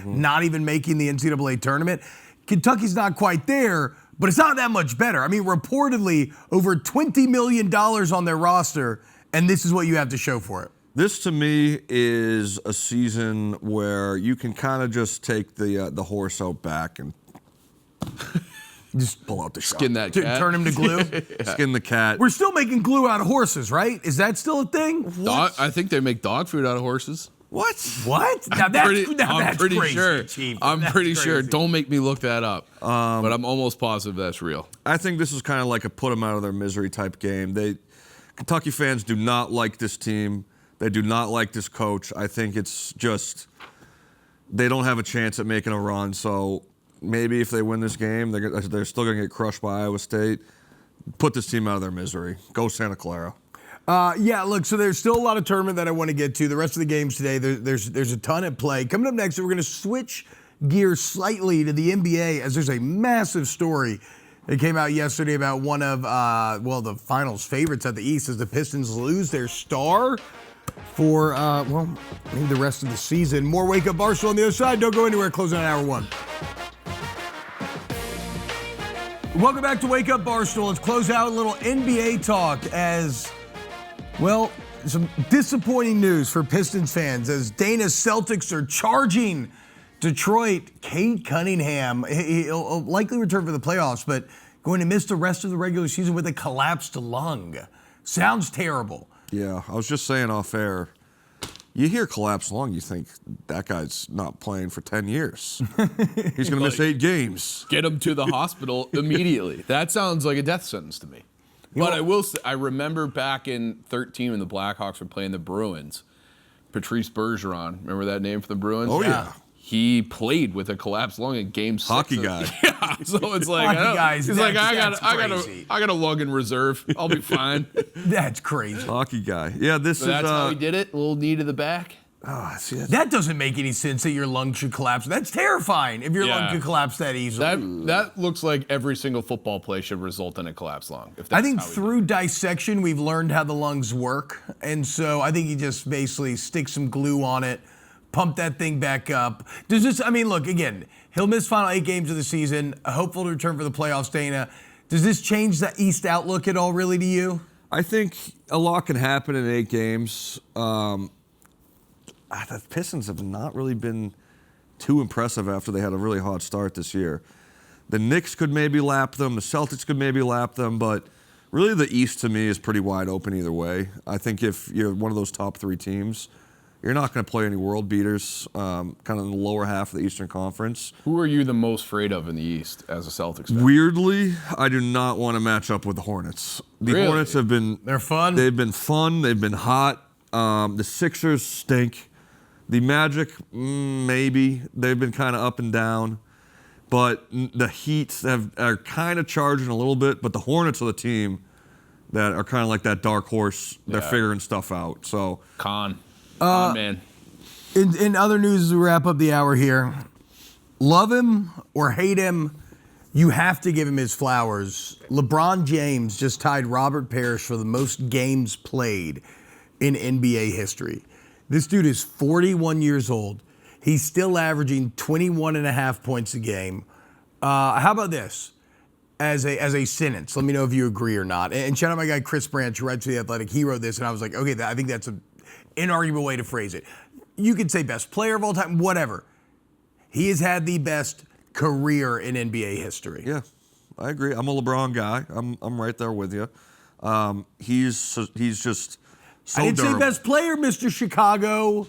not even making the NCAA tournament. Kentucky's not quite there, but it's not that much better. I mean, reportedly over $20 million on their roster, and this is what you have to show for it. This, to me, is a season where you can kind of just take the horse out back and just pull out the shot. Skin that cat. Turn him to glue? Skin the cat. We're still making glue out of horses, right? Is that still a thing? I think they make dog food out of horses. What? What? Now that's pretty crazy, sure. Chief. I'm That's pretty sure. crazy. Don't make me look that up. But I'm almost positive that's real. I think this is kind of like a put them out of their misery type game. Kentucky fans do not like this team. They do not like this coach. I think it's just they don't have a chance at making a run. So maybe if they win this game, they're still going to get crushed by Iowa State. Put this team out of their misery. Go Santa Clara. Yeah, look, so there's still a lot of tournament that I want to get to. The rest of the games today, there's a ton at play. Coming up next, we're going to switch gears slightly to the NBA as there's a massive story that came out yesterday about one of, the finals favorites at the East as the Pistons lose their star for, maybe the rest of the season. More Wake Up Barstool on the other side. Don't go anywhere. Closing on hour one. Welcome back to Wake Up Barstool. Let's close out a little NBA talk as... Well, some disappointing news for Pistons fans as Dana's Celtics are charging Detroit. Cade Cunningham, he'll likely return for the playoffs, but going to miss the rest of the regular season with a collapsed lung. Sounds terrible. Yeah, I was just saying off air. You hear collapsed lung, you think that guy's not playing for 10 years. He's going to miss 8 games. Get him to the hospital immediately. That sounds like a death sentence to me. But I will say, I remember back in 2013 when the Blackhawks were playing the Bruins, Patrice Bergeron, remember that name for the Bruins? Oh, yeah. He played with a collapsed lung in Game 6. Hockey guy. Yeah, so it's like, he's like, I got a lung in reserve. I'll be fine. That's crazy. Hockey guy. Yeah, That's how he did it. A little knee to the back. That doesn't make any sense that your lung should collapse. That's terrifying if your lung could collapse that easily. That looks like every single football play should result in a collapsed lung. I think through dissection, we've learned how the lungs work. And so I think you just basically stick some glue on it, pump that thing back up. Look, again, he'll miss final 8 games of the season, hopeful to return for the playoffs, Dana. Does this change the East outlook at all, really, to you? I think a lot can happen in 8 games. The Pistons have not really been too impressive after they had a really hot start this year. The Knicks could maybe lap them. The Celtics could maybe lap them. But really the East, to me, is pretty wide open either way. I think if you're one of those top 3 teams, you're not going to play any world beaters kind of in the lower half of the Eastern Conference. Who are you the most afraid of in the East as a Celtics fan? Weirdly, I do not want to match up with the Hornets. The Hornets have been... They're fun? They've been fun. They've been hot. The Sixers stink. The Magic, maybe. They've been kind of up and down. But the Heat are kind of charging a little bit. But the Hornets are the team that are kind of like that dark horse. They're figuring stuff out. So Con man. In other news, as we wrap up the hour here, love him or hate him, you have to give him his flowers. LeBron James just tied Robert Parrish for the most games played in NBA history. This dude is 41 years old. He's still averaging 21.5 points a game. How about this? As a sentence, let me know if you agree or not. And shout out my guy Chris Branch, who writes for The Athletic. He wrote this, and I was like, okay, I think that's an inarguable way to phrase it. You could say best player of all time, whatever. He has had the best career in NBA history. yeah, I agree. I'm a LeBron guy. I'm right there with you. He's just so I didn't durable. say best player, Mr. Chicago.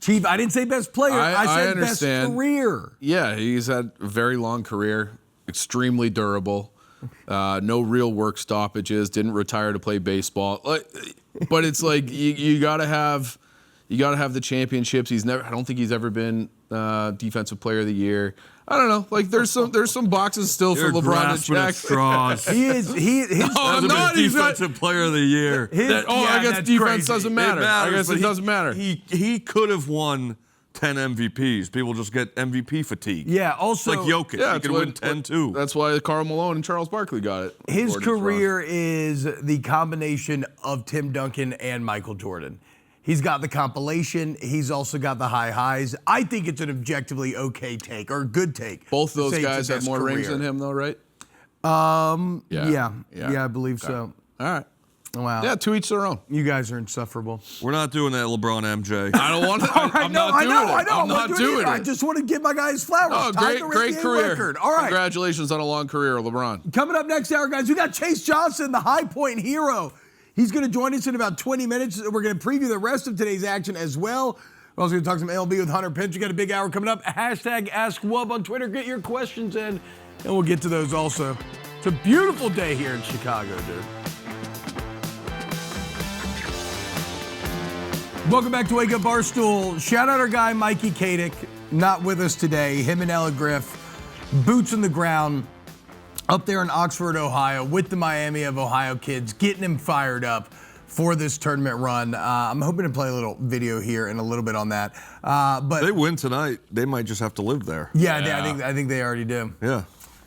Chief, I didn't say best player. I said best career. Yeah, he's had a very long career, extremely durable, no real work stoppages, didn't retire to play baseball. But it's like you gotta have the championships. I don't think he's ever been defensive player of the year. I don't know. Like there's some boxes still for LeBron to check. Straws. I'm not. He's defensive player of the year. I guess defense crazy. doesn't matter. I guess it doesn't matter. He could have won 10 MVPs. People just get MVP fatigue. Yeah, also... It's like Jokic. Yeah, he could win 10 too. That's why Karl Malone and Charles Barkley got it. His career is the combination of Tim Duncan and Michael Jordan. He's got the compilation. He's also got the high highs. I think it's an objectively okay take or a good take. Both those guys have more rings than him, though, right? Yeah, I believe so. All right. Wow. Yeah, to each their own. You guys are insufferable. We're not doing that, LeBron MJ. I don't want to. I'm not doing it. I'm not doing it. I just want to give my guys flowers. Oh, great career. Record. All right. Congratulations on a long career, LeBron. Coming up next hour, guys, we got Chase Johnston, the High Point hero. He's going to join us in about 20 minutes. We're going to preview the rest of today's action as well. We're also going to talk some MLB with Hunter Pence. We got a big hour coming up. Hashtag AskWub on Twitter. Get your questions in, and we'll get to those also. It's a beautiful day here in Chicago, dude. Welcome back to Wake Up Barstool. Shout out our guy, Mikey Kadick, not with us today. Him and Ella Griff, boots on the ground, up there in Oxford, Ohio, with the Miami of Ohio kids, getting them fired up for this tournament run. I'm hoping to play a little video here in a little bit on that. But They win tonight, they might just have to live there. yeah, I think they already do. Yeah.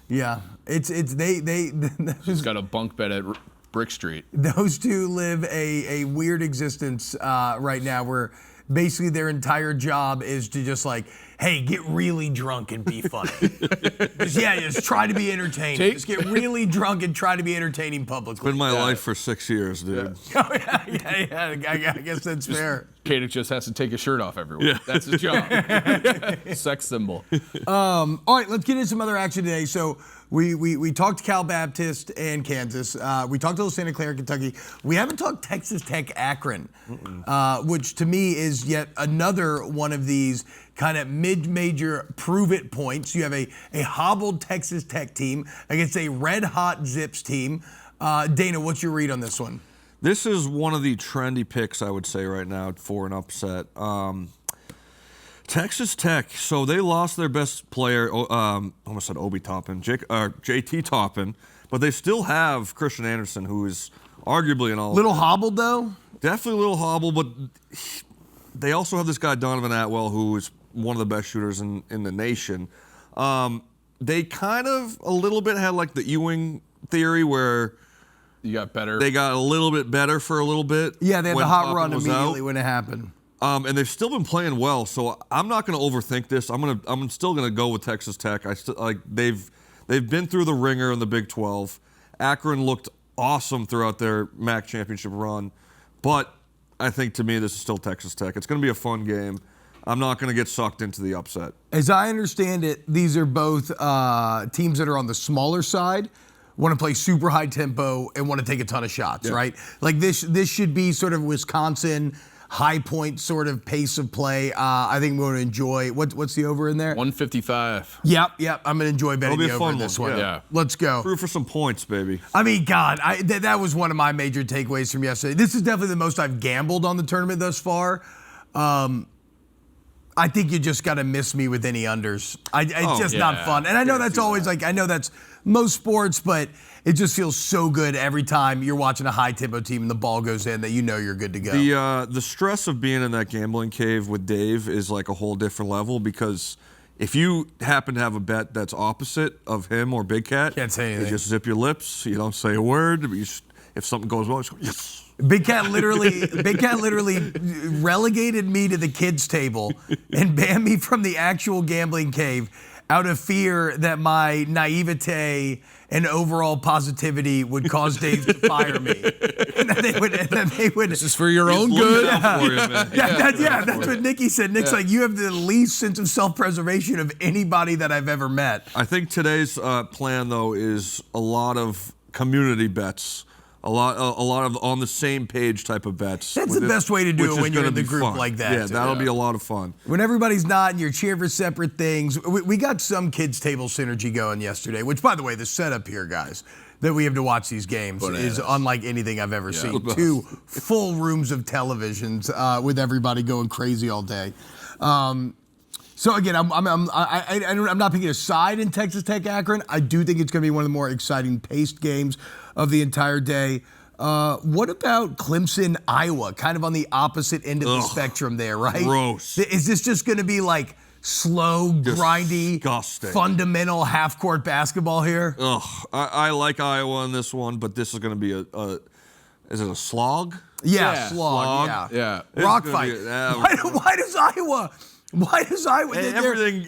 Yeah, it's they. He's got a bunk bed at Brick Street. Those two live a weird existence right now, where basically their entire job is to just like, hey, get really drunk and be funny. just try to be entertaining. Just get really drunk and try to be entertaining publicly. Been my life for 6 years, dude. Oh, yeah. I guess that's fair. Kadick just has to take his shirt off everywhere. Yeah. That's his job. Sex symbol. All right, let's get into some other action today. So we talked Cal Baptist and Kansas. We talked to Santa Clara, Kentucky. We haven't talked Texas Tech Akron, which to me is yet another one of these kind of mid-major prove-it points. You have a hobbled Texas Tech team against a red-hot Zips team. Dana, what's your read on this one? This is one of the trendy picks, I would say, right now for an upset. Texas Tech, so they lost their best player, almost said Obi Toppin, JT Toppin, but they still have Christian Anderson, who is arguably an all. Little hobbled, though? Definitely a little hobbled, but they also have this guy, Donovan Atwell, who is one of the best shooters in the nation. They kind of a little bit had like the Ewing theory where You got better. they got a little bit better for a little bit. Yeah, they had the when hot Toppin run was immediately out. when it happened. And they've still been playing well, so I'm not going to overthink this. I'm still going to go with Texas Tech. They've been through the ringer in the Big 12. Akron looked awesome throughout their MAC championship run, but I think to me this is still Texas Tech. It's going to be a fun game. I'm not going to get sucked into the upset. As I understand it, these are both teams that are on the smaller side, want to play super high tempo, and want to take a ton of shots, right? Like this should be sort of Wisconsin high point sort of pace of play. I think we're going to enjoy. What's the over in there? 155. Yep. I'm going to enjoy betting It'll be the a over fun in this one, one. yeah. Let's go. Proof for some points, baby. I mean, God, that was one of my major takeaways from yesterday. This is definitely the most I've gambled on the tournament thus far. I think you just got to miss me with any unders. It's just not fun. And I know that's always I know that's most sports, but it just feels so good every time you're watching a high-tempo team and the ball goes in that you know you're good to go. The stress of being in that gambling cave with Dave is like a whole different level because if you happen to have a bet that's opposite of him or Big Cat, Can't say anything. you just zip your lips. You don't say a word. But if something goes well, you just go, yes. Big Cat literally relegated me to the kids' table and banned me from the actual gambling cave out of fear that my naivete and overall positivity would cause Dave to fire me. And then they would. This is for your own good. That's what Nikki said. Nick's like, you have the least sense of self-preservation of anybody that I've ever met. I think today's plan, though, is a lot of community bets. A lot of on the same page type of bets. That's the best way to do it when you're in the group fun. like that. Yeah, that'll be a lot of fun. When everybody's not and you're cheering for separate things. We got some kids' table synergy going yesterday, which, by the way, the setup here, guys, that we have to watch these games is unlike anything I've ever seen. 2 full rooms of televisions with everybody going crazy all day. So again, I'm not picking a side in Texas Tech Akron. I do think it's going to be one of the more exciting paced games of the entire day. What about Clemson, Iowa? Kind of on the opposite end of the spectrum there, right? Gross. Is this just going to be like slow, grindy, fundamental half-court basketball here? I like Iowa in this one, but this is going to be is it a slog? Yeah, slog. Yeah. Rock fight. Why does Iowa?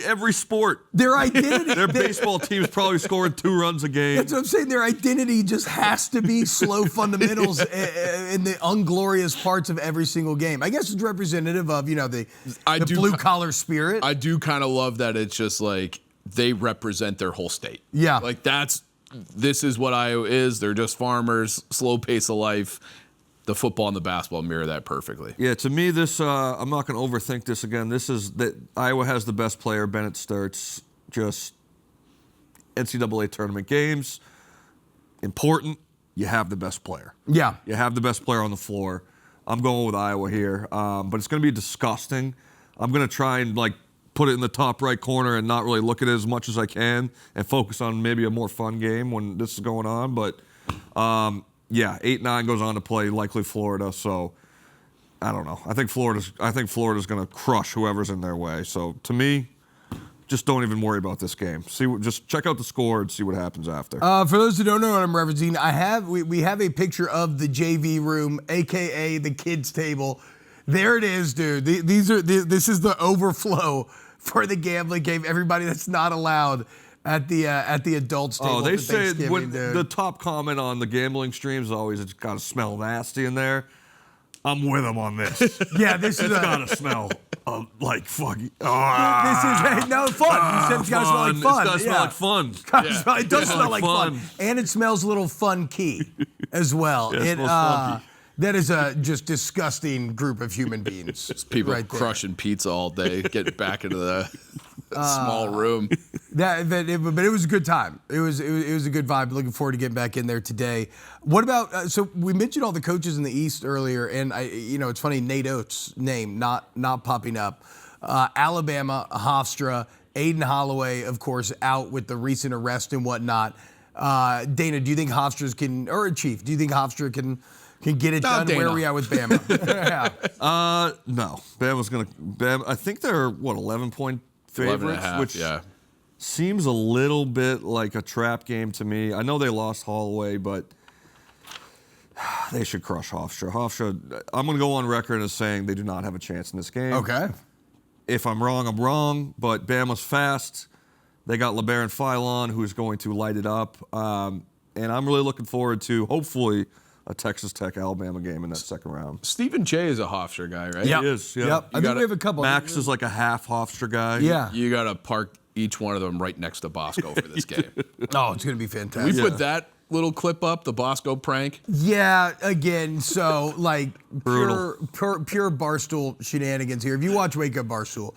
Every sport. Their identity. Their baseball team's probably scoring 2 runs a game. That's what I'm saying. Their identity just has to be slow fundamentals in the unglorious parts of every single game. I guess it's representative of, the blue-collar spirit. I do kind of love that it's just like they represent their whole state. Yeah. Like this is what Iowa is. They're just farmers, slow pace of life. the football and the basketball mirror that perfectly. Yeah, to me, this I'm not going to overthink this again. This is that Iowa has the best player, Bennett Sturts. Just NCAA tournament games, important. You have the best player. Yeah. You have the best player on the floor. I'm going with Iowa here, but it's going to be disgusting. I'm going to try and put it in the top right corner and not really look at it as much as I can and focus on maybe a more fun game when this is going on. But yeah, 8-9 goes on to play likely Florida. So I don't know. I think Florida's going to crush whoever's in their way. So to me, just don't even worry about this game. Just check out the score and see what happens after. For those who don't know what I'm referencing, we have a picture of the JV room, aka the kids' table. There it is, dude. This is the overflow for the gambling game. Everybody that's not allowed at the adults table. Oh, they for say Thanksgiving, dude. the top comment on the gambling streams is always it's got to smell nasty in there. I'm with them on this. Yeah, this is got to smell like fucking. This is fun. You said it's got to smell like fun. It's got to smell like fun. It does smell like fun, and it smells a little funky as well. Yeah, it smells funky. That is a just disgusting group of human beings. Just people right there. crushing pizza all day, getting back into the small room. But it was a good time. It was a good vibe. Looking forward to getting back in there today. What about? So we mentioned all the coaches in the East earlier, and it's funny. Nate Oates' name not popping up. Alabama, Hofstra, Aiden Holloway, of course, out with the recent arrest and whatnot. Dana, do you think Hofstra's can, or Chief? Do you think Hofstra can get it done? Dana. Where are we at with Bama? Yeah. No, Bama's gonna. I think they're 11-point favorites, 11.5, which yeah. seems a little bit like a trap game to me. I know they lost Holloway, but they should crush Hofstra. Hofstra, I'm going to go on record as saying they do not have a chance in this game. Okay. If I'm wrong, I'm wrong, but Bama's fast. They got LeBaron Philon, who's going to light it up. And I'm really looking forward to, hopefully, a Texas Tech-Alabama game in that second round. Stephen J is a Hofstra guy, right? Yep. He is, yeah. Yep. I think we have a couple. Max is like a half Hofstra guy. Yeah. You got to park each one of them right next to Bosco for this game. Oh, it's going to be fantastic. We put that little clip up, the Bosco prank. Yeah, again, so Brutal. pure Barstool shenanigans here. If you watch Wake Up Barstool,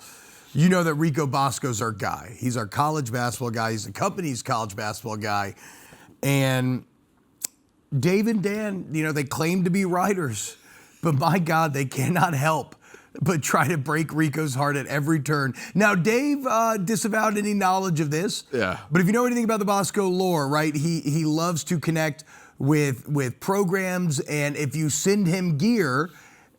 you know that Rico Bosco's our guy. He's our college basketball guy. He's the company's college basketball guy. And Dave and Dan, they claim to be writers, but my God, they cannot help but try to break Rico's heart at every turn. Now, Dave disavowed any knowledge of this. Yeah. But if you know anything about the Bosco lore, right, he loves to connect with programs, and if you send him gear,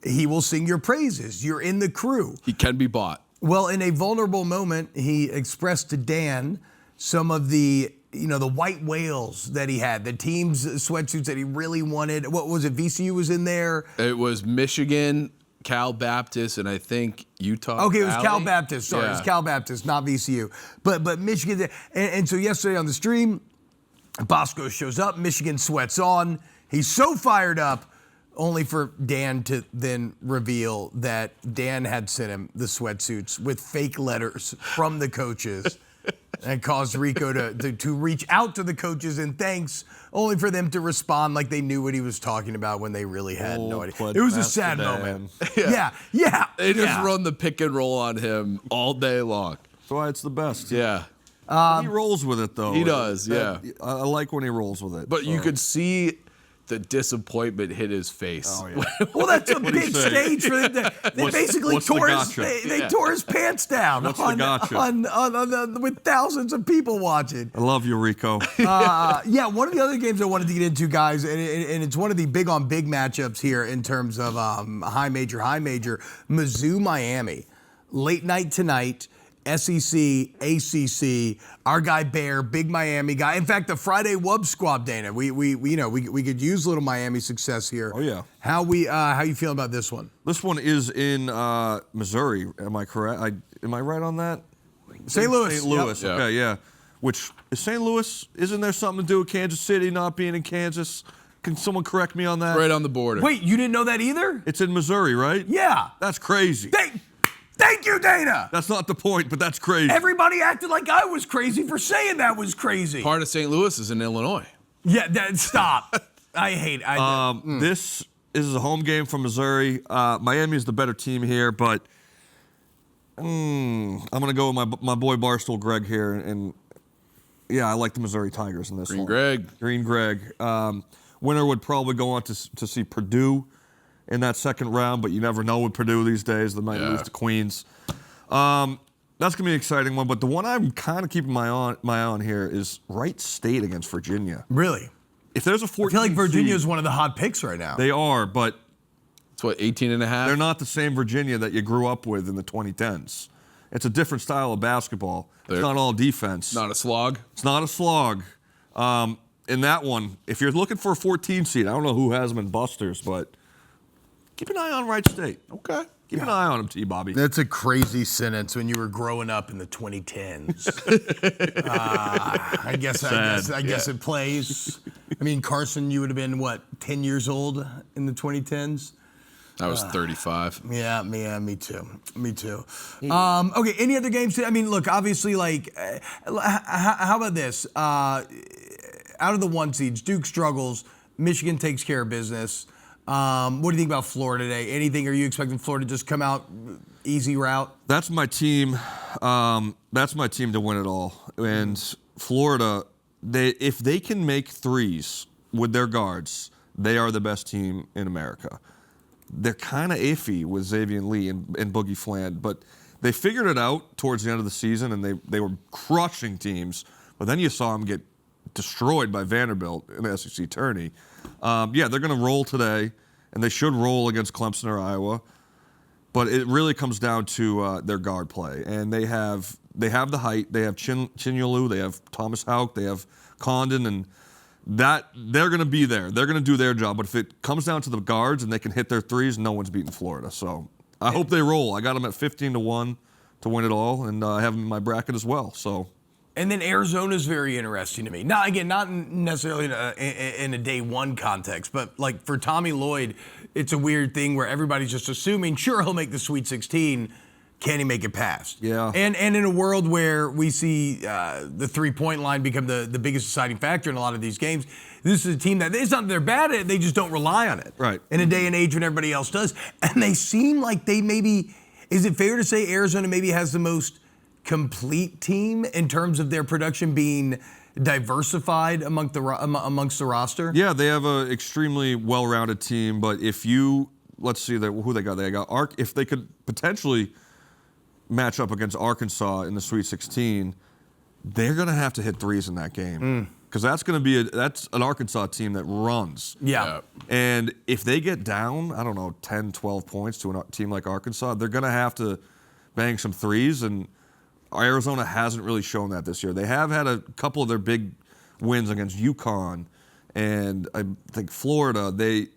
he will sing your praises. You're in the crew. He can be bought. Well, in a vulnerable moment, he expressed to Dan some of the white whales that he had, the team's sweatsuits that he really wanted. What was it? VCU was in there. It was Michigan, Cal Baptist, and I think Utah. Okay, it was Valley. Cal Baptist. Sorry, Yeah. it was Cal Baptist, not VCU. But Michigan, and so yesterday on the stream, Bosco shows up, Michigan sweats on. He's so fired up, only for Dan to then reveal that Dan had sent him the sweatsuits with fake letters from the coaches. And caused Rico to reach out to the coaches in thanks, only for them to respond like they knew what he was talking about when they really had no idea. It was a sad moment. Yeah. They just run the pick and roll on him all day long. That's why it's the best. Yeah. He rolls with it, though. He does, yeah. I like when he rolls with it. But you could see the disappointment hit his face. Oh, yeah. Well, that's a big stage for them. They basically what's the tore gotcha? they tore his pants down What's the gotcha? with thousands of people watching. I love you, Rico. Yeah, one of the other games I wanted to get into, guys, and it's one of the big on big matchups here in terms of high major, Mizzou, Miami, late night tonight. SEC, ACC, our guy Bear, big Miami guy. In fact, the Friday Wub Squad, Dana. We could use a little Miami success here. Oh yeah. How you feeling about this one? This one is in Missouri. Am I correct? Am I right on that? St. Louis. St. Louis. Yep. Okay, yeah. Which is St. Louis? Isn't there something to do with Kansas City not being in Kansas? Can someone correct me on that? Right on the border. Wait, you didn't know that either? It's in Missouri, right? Yeah. That's crazy. Thank you, Dana. That's not the point, but that's crazy. Everybody acted like I was crazy for saying that was crazy. Part of St. Louis is in Illinois. Yeah, stop. I hate This This is a home game from Missouri. Miami is the better team here, but I'm going to go with my boy Barstool Greg here. And, yeah, I like the Missouri Tigers in this one. Green Greg. Winner would probably go on to see Purdue in that second round, but you never know with Purdue these days. They might lose to Queens. That's going to be an exciting one. But the one I'm kind of keeping my eye on here is Wright State against Virginia. Really? If there's a 14 I feel like Virginia is one of the hot picks right now. They are, but it's what, 18 and a half? They're not the same Virginia that you grew up with in the 2010s. It's a different style of basketball. It's not all defense. Not a slog? It's not a slog. In that one, if you're looking for a 14 seed, I don't know who has them in Busters, but keep an eye on Wright State. Okay. Keep an eye on them, T-Bobby. That's a crazy sentence when you were growing up in the 2010s. I guess it plays. I mean, Carson, you would have been, what, 10 years old in the 2010s? I was 35. Yeah, me too. Okay, any other games? I mean, look, obviously, like, how about this? Out of the 1 seeds, Duke struggles. Michigan takes care of business. What do you think about Florida today? Anything? Are you expecting Florida to just come out easy route? That's my team. That's my team to win it all. And Florida, if they can make threes with their guards, they are the best team in America. They're kind of iffy with Xavier Lee and Boogie Fland, but they figured it out towards the end of the season, and they were crushing teams. But then you saw them get destroyed by Vanderbilt in the SEC tourney. They're going to roll today, and they should roll against Clemson or Iowa. But it really comes down to their guard play, and they have the height. They have Chinyolu, they have Thomas Houck, they have Condon, and that they're going to be there. They're going to do their job. But if it comes down to the guards and they can hit their threes, no one's beating Florida. So I hope they roll. I got them at 15-1 to win it all, and I have them in my bracket as well. So. And then Arizona's very interesting to me. Now, again, not necessarily in a day one context, but like for Tommy Lloyd, it's a weird thing where everybody's just assuming, sure, he'll make the Sweet 16. Can he make it past? Yeah. And in a world where we see the three-point line become the biggest deciding factor in a lot of these games, this is a team that it's not that they're bad at it, they just don't rely on it. Right. In a day and age when everybody else does. And they seem like they maybe, is it fair to say Arizona maybe has the most complete team in terms of their production being diversified amongst the roster? Yeah, they have an extremely well-rounded team, but if you, let's see who they got. They got if they could potentially match up against Arkansas in the Sweet 16, they're going to have to hit threes in that game. Because that's going to be that's an Arkansas team that runs. Yeah. And if they get down, I don't know, 10, 12 points to a team like Arkansas, they're going to have to bang some threes, and Arizona hasn't really shown that this year. They have had a couple of their big wins against UConn, and I think Florida, they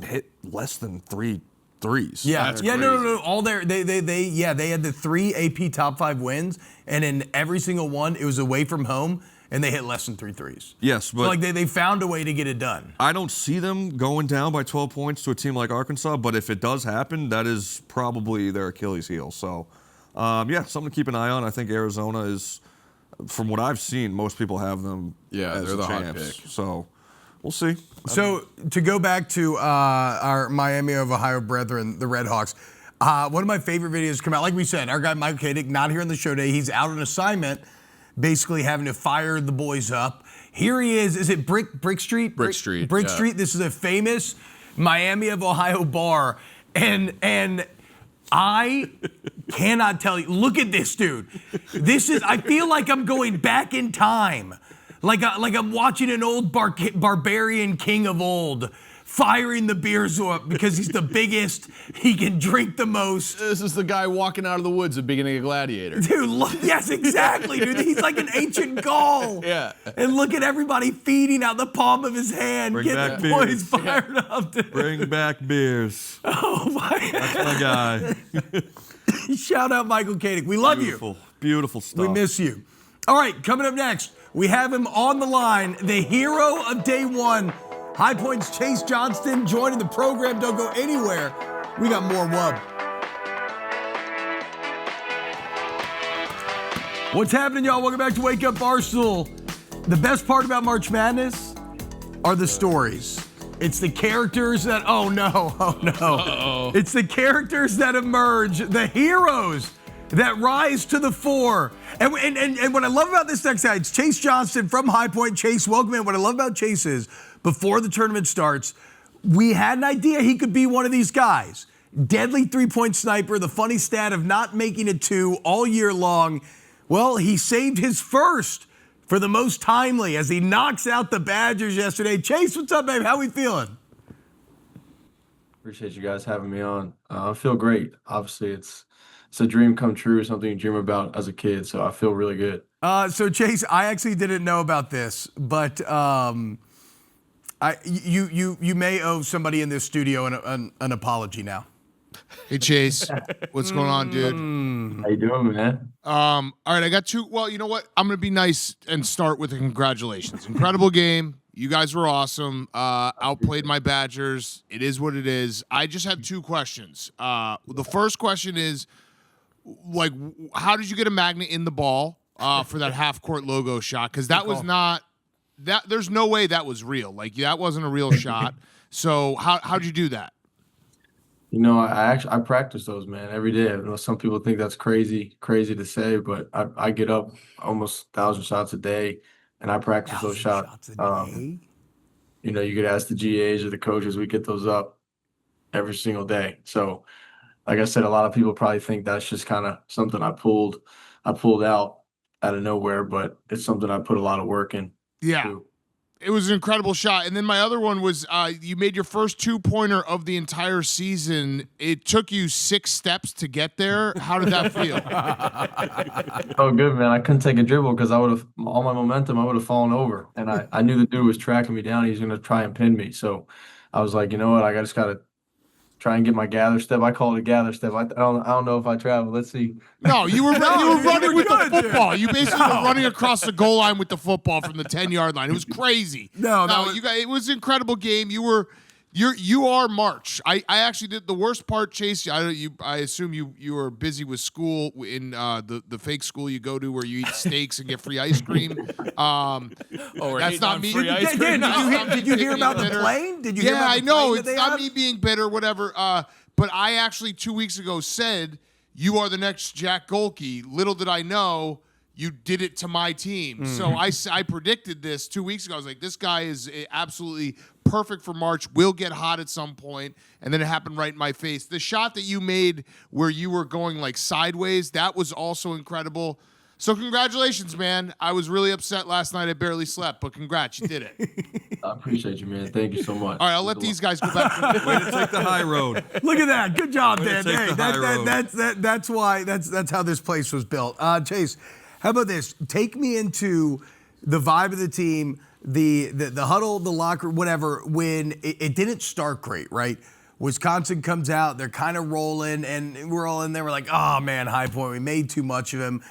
hit less than three threes. Yeah, That's no. All they had the 3 AP top 5 wins, and in every single one, it was away from home, and they hit less than 3 threes. Yes, but so like they found a way to get it done. I don't see them going down by 12 points to a team like Arkansas, but if it does happen, that is probably their Achilles heel. So, something to keep an eye on. I think Arizona is, from what I've seen, most people have them as they're the champs. hot pick. So we'll see. So to go back to our Miami of Ohio brethren, the Red Hawks, one of my favorite videos come out. Like we said, our guy Michael Kadick, not here on the show today. He's out on assignment, basically having to fire the boys up. Here he is. Is it Brick Street? Brick Street. Brick Street. This is a famous Miami of Ohio bar, and I cannot tell you. Look at this dude. I feel like I'm going back in time. Like I'm watching an old barbarian king of old firing the beers up because he's the biggest, he can drink the most. This is the guy walking out of the woods at the beginning of Gladiator. Dude, look, yes, exactly, dude. He's like an ancient Gaul. Yeah. And look at everybody feeding out the palm of his hand. Bring Get back the boys beers. fired up, dude. Bring back beers. Oh, my. That's my guy. Shout out Michael Kadick. We love you. Beautiful stuff. We miss you. All right, coming up next, we have him on the line, the hero of day one. High Point's Chase Johnston joining the program. Don't go anywhere. We got more WUB. What's happening, y'all? Welcome back to Wake Up Barstool. The best part about March Madness are the stories. It's the characters that, oh no. It's the characters that emerge, the heroes that rise to the fore. And what I love about this next guy, it's Chase Johnston from High Point. Chase, welcome in. What I love about Chase is, before the tournament starts, we had an idea he could be one of these guys. Deadly three-point sniper, the funny stat of not making it 2 all year long. Well, he saved his first for the most timely as he knocks out the Badgers yesterday. Chase, what's up, babe? How we feeling? Appreciate you guys having me on. I feel great. Obviously, it's a dream come true, something you dream about as a kid, so I feel really good. So, Chase, I actually didn't know about this, but you may owe somebody in this studio an apology now. Hey, Chase. What's going on, dude? How you doing, man? All right, I got 2. Well, you know what? I'm going to be nice and start with a congratulations. Incredible game. You guys were awesome. Outplayed my Badgers. It is what it is. I just have 2 questions. The first question is, like, how did you get a magnet in the ball for that half-court logo shot? Because that was not that. There's no way that was real. Like, that wasn't a real shot. So how'd you do that? You know, I practice those, man, every day. I know some people think that's crazy to say, but I get up almost 1,000 shots a day, and I practice those shots. You know, you could ask the GAs or the coaches. We get those up every single day. So, like I said, a lot of people probably think that's just kind of something I pulled out of nowhere, but it's something I put a lot of work in. Yeah. Too. It was an incredible shot. And then my other one was you made your first 2-pointer of the entire season. It took you 6 steps to get there. How did that feel? Oh, good, man. I couldn't take a dribble because all my momentum, I would have fallen over. And I knew the dude was tracking me down. He was going to try and pin me. So I was like, you know what? I just got to try and get my gather step. I call it a gather step. I don't know if I travel. Let's see. No, you were running with the football. You basically were running across the goal line with the football from the 10-yard line. It was crazy. You guys, it was an incredible game. You are March. I actually did the worst part, Chase. I assume you were busy with school in the fake school you go to where you eat steaks and get free ice cream. That's not me. Did you hear about the plane? Did you hear about the I know. plane It's not me being bitter, whatever. But I actually 2 weeks ago said you are the next Jack Golke. Little did I know you did it to my team. So I predicted this 2 weeks ago. I was like, this guy is absolutely perfect for March, will get hot at some point, and then it happened right in my face. The shot that you made where you were going like sideways, that was also incredible. So congratulations, man. I was really upset last night. I barely slept, but congrats, you did it. I appreciate you, man. Thank you so much. All right, I'll let these guys go back. Way to take the high road. Look at that. Good job, Way to Dan. take Hey, the high road. that's how this place was built. Chase, how about this? Take me into the vibe of the team, the huddle, the locker, whatever, when it didn't start great, right? Wisconsin comes out, they're kind of rolling, and we're all in there. We're like, oh, man, High Point, we made too much of him.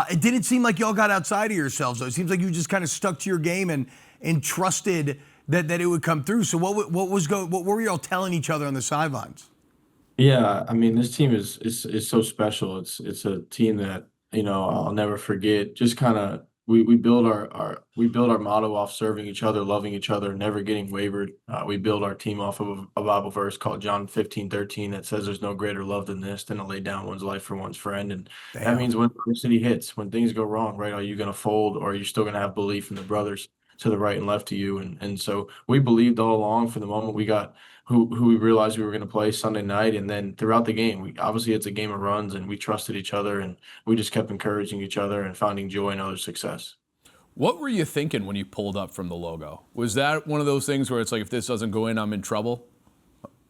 It didn't seem like y'all got outside of yourselves, though. It seems like you just kind of stuck to your game and trusted that it would come through. So what were y'all telling each other on the sidelines? Yeah, I mean, this team is so special. It's a team that, you know, I'll never forget. Just kind of we build our motto off serving each other, loving each other, never getting wavered. We build our team off of a Bible verse called John 15:13 that says there's no greater love than this, than to lay down one's life for one's friend. And that means when adversity hits, when things go wrong, right? Are you going to fold, or are you still going to have belief in the brothers to the right and left of you? And so we believed all along from the moment we got who we realized we were going to play Sunday night, and then throughout the game. Obviously it's a game of runs, and we trusted each other, and we just kept encouraging each other and finding joy in other success. What were you thinking when you pulled up from the logo? Was that one of those things where it's like, if this doesn't go in, I'm in trouble?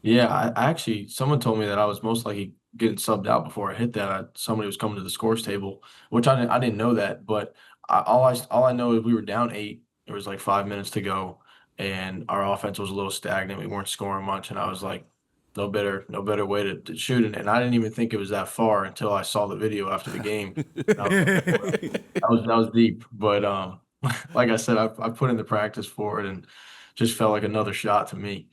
Yeah, I actually, someone told me that I was most likely getting subbed out before I hit that. Somebody was coming to the scores table, which I didn't know that, but all I know is we were down 8. There was like 5 minutes to go, and our offense was a little stagnant. We weren't scoring much, and I was like, no better way to shoot it. And I didn't even think it was that far until I saw the video after the game. That was deep. But like I said, I put in the practice for it, and just felt like another shot to me.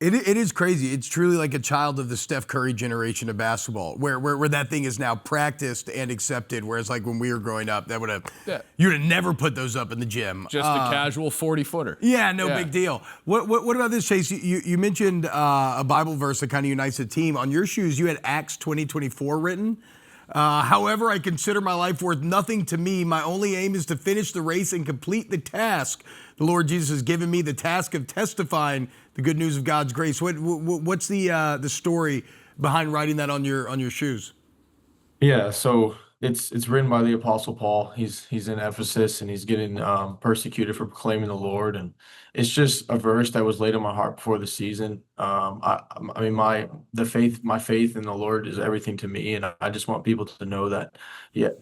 It is crazy. It's truly like a child of the Steph Curry generation of basketball, where that thing is now practiced and accepted. Whereas like when we were growing up, that you'd have never put those up in the gym. Just a casual 40-footer. Yeah, no big deal. What about this, Chase? You mentioned a Bible verse that kind of unites the team. On your shoes, you had Acts 20:24 written. However, I consider my life worth nothing to me. My only aim is to finish the race and complete the task. The Lord Jesus has given me the task of testifying the good news of God's grace. What's the story behind writing that on your shoes? Yeah, so it's written by the Apostle Paul. He's in Ephesus and he's getting persecuted for proclaiming the Lord, and it's just a verse that was laid on my heart before the season. I mean my faith in the Lord is everything to me, and I just want people to know that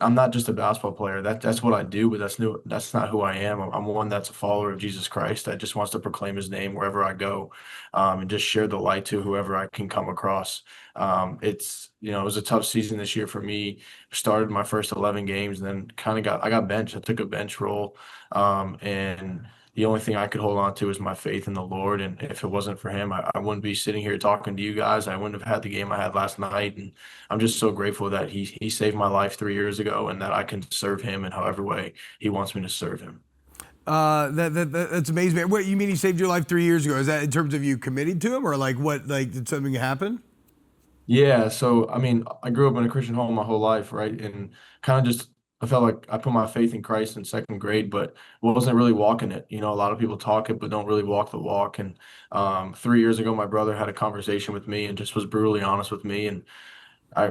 I'm not just a basketball player. That's what I do, but that's not who I am. I'm one that's a follower of Jesus Christ that just wants to proclaim His name wherever I go, and just share the light to whoever I can come across. It was a tough season this year for me. Started my first 11 games and then I got benched. I took a bench role. And the only thing I could hold on to is my faith in the Lord. And if it wasn't for Him, I wouldn't be sitting here talking to you guys. I wouldn't have had the game I had last night. And I'm just so grateful that He saved my life 3 years ago and that I can serve Him in however way He wants me to serve Him. That's amazing, man. What you mean He saved your life 3 years ago? Is that in terms of you committing to Him, or like what? Like did something happen? Yeah, so I mean, I grew up in a Christian home my whole life, right? And kind of just I felt like I put my faith in Christ in second grade, but wasn't really walking it. A lot of people talk it, but don't really walk the walk. And 3 years ago, my brother had a conversation with me and just was brutally honest with me. And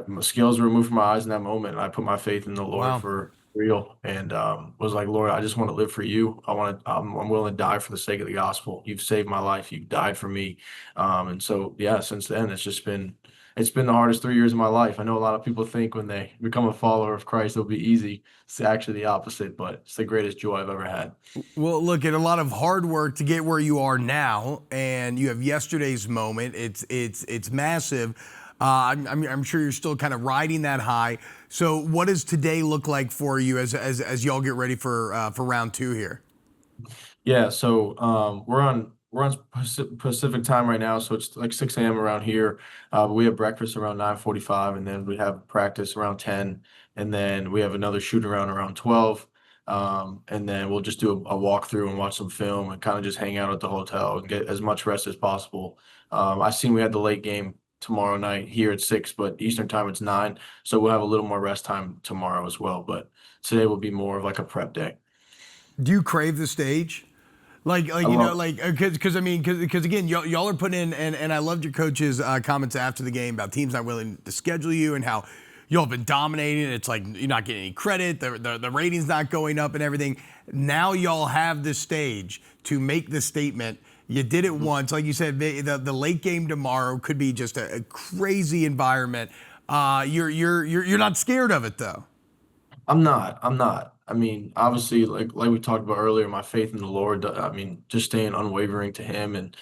my scales were removed from my eyes in that moment. And I put my faith in the Lord for real, and was like, Lord, I just want to live for you. I'm willing to die for the sake of the gospel. You've saved my life. You've died for me. And so, yeah, since then, it's been the hardest 3 years of my life. I know a lot of people think when they become a follower of Christ, it'll be easy. It's actually the opposite, but it's the greatest joy I've ever had. Well, look, at a lot of hard work to get where you are now, and you have yesterday's moment. It's massive. I'm sure you're still kind of riding that high. So, what does today look like for you as y'all get ready for round two here? Yeah, so we're on Pacific time right now, so it's like 6 a.m. around here. But we have breakfast around 9:45, and then we have practice around 10, and then we have another shoot around 12. And then we'll just do a walkthrough and watch some film and kind of just hang out at the hotel and get as much rest as possible. I seen we had the late game tomorrow night here at 6, but Eastern time it's 9, so we'll have a little more rest time tomorrow as well. But today will be more of like a prep day. Do you crave the stage? Because again, y'all are putting in, and I loved your coach's comments after the game about teams not willing to schedule you and how y'all have been dominating. It's like you're not getting any credit, the ratings not going up and everything. Now y'all have this stage to make the statement. You did it once, like you said. The late game tomorrow could be just a crazy environment. You're not scared of it though. I'm not. I mean, obviously, like we talked about earlier, my faith in the Lord. I mean, just staying unwavering to Him, and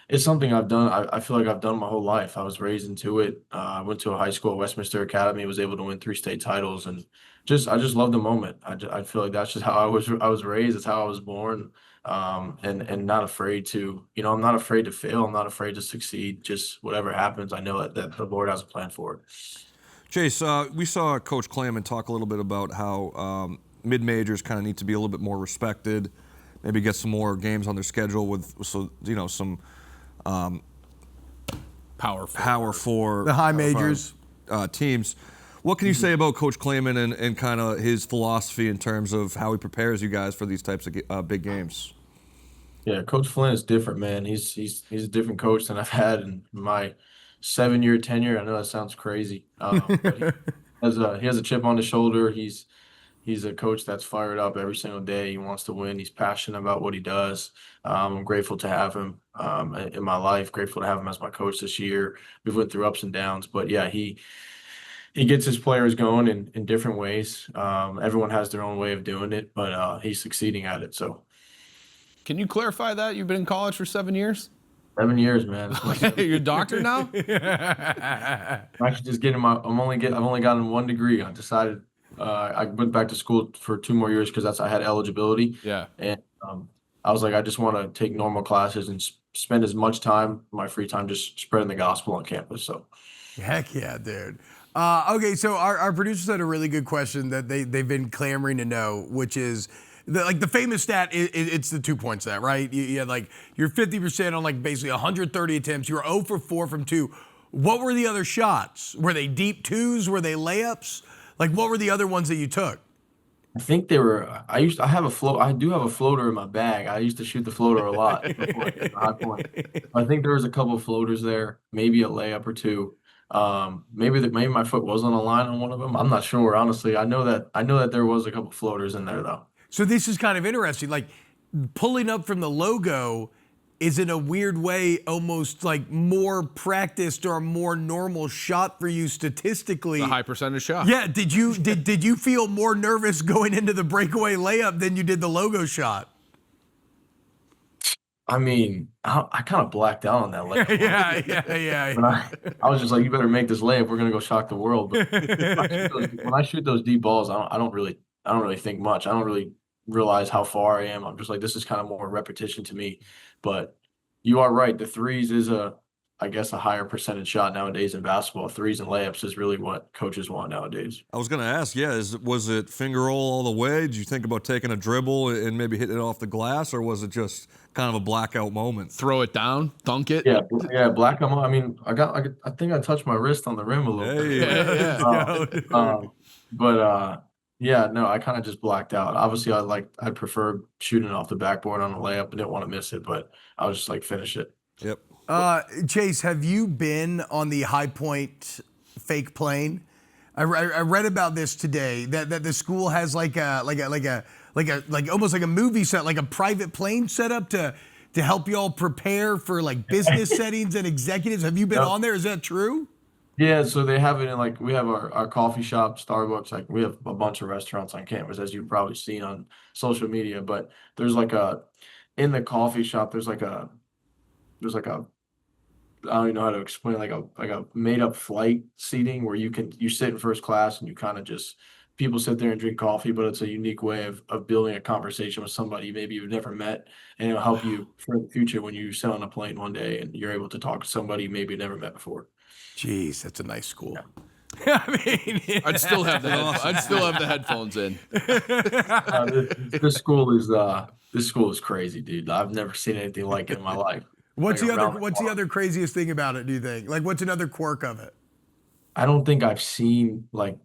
it's something I've done. I feel like I've done my whole life. I was raised into it. I went to a high school, Westminster Academy, was able to win 3 state titles, and I just love the moment. I feel like that's just how I was raised. It's how I was born, and not afraid to. I'm not afraid to fail. I'm not afraid to succeed. Just whatever happens, I know that the Lord has a plan for it. Chase, we saw Coach Klayman talk a little bit about how mid-majors kind of need to be a little bit more respected, maybe get some more games on their schedule with some power four the high majors teams. What can you say about Coach Klayman and kind of his philosophy in terms of how he prepares you guys for these types of big games? Yeah, Coach Flynn is different, man. He's a different coach than I've had in my 7-year tenure. I know that sounds crazy, but he has a chip on his shoulder. He's a coach that's fired up every single day. He wants to win. He's passionate about what he does. I'm grateful to have him in my life. Grateful to have him as my coach this year. We've went through ups and downs, but yeah, he gets his players going in different ways. Everyone has their own way of doing it, but he's succeeding at it. So, can you clarify that? You've been in college for 7 years? 7 years, man. You're a doctor now? I'm actually just getting I've only gotten 1 degree. I decided. I went back to school for 2 more years because I had eligibility. Yeah. And I was like, I just want to take normal classes and spend as much time, my free time, just spreading the gospel on campus. So. Heck yeah, dude. Okay, so our producers had a really good question that they've been clamoring to know, which is the famous stat. It's the 2-point stat, right? You had like you're 50% on like basically 130 attempts. You were 0 for 4 from 2. What were the other shots? Were they deep twos? Were they layups? Like what were the other ones that you took? I think they were. I do have a floater in my bag. I used to shoot the floater a lot before I hit the high point. I think there was a couple of floaters there, maybe a layup or two. Maybe my foot was on the line on one of them. I'm not sure, honestly. I know that there was a couple of floaters in there though. So this is kind of interesting. Like pulling up from the logo is in a weird way almost like more practiced or a more normal shot for you statistically. A high percentage shot. Yeah. Did you feel more nervous going into the breakaway layup than you did the logo shot? I mean, I kind of blacked out on that layup. Yeah. But I was just like, you better make this layup. We're gonna go shock the world. But when I shoot those deep balls, I don't really think much. I don't really realize how far I am. I'm just like, this is kind of more repetition to me. But you are right. The threes is I guess a higher percentage shot nowadays in basketball. Threes and layups is really what coaches want nowadays. I was going to ask, was it finger roll all the way? Did you think about taking a dribble and maybe hitting it off the glass, or was it just kind of a blackout moment? Throw it down, dunk it. Yeah, blackout. I mean, I think I touched my wrist on the rim a little bit. Yeah, no, I kind of just blacked out. Obviously, I prefer shooting off the backboard on the layup. I didn't want to miss it, but I was just like, finish it. Yep. Chase, have you been on the High Point fake plane? I read about this today that the school has like almost like a movie set, like a private plane set up to help y'all prepare for like business settings and executives. Have you been on there? Is that true? Yeah, so they have it in we have our coffee shop, Starbucks, like we have a bunch of restaurants on campus, as you've probably seen on social media. But there's in the coffee shop, there's a I don't even know how to explain, like a made up flight seating where you sit in first class and you kind of just people sit there and drink coffee, but it's a unique way of building a conversation with somebody maybe you've never met, and it'll help you for the future when you sit on a plane one day and you're able to talk to somebody maybe you've never met before. Jeez, that's a nice school. Yeah. I'd still have the headphones in. This school is crazy, dude. I've never seen anything like it in my life. What's the other craziest thing about it, do you think? Like, what's another quirk of it? I don't think I've seen, some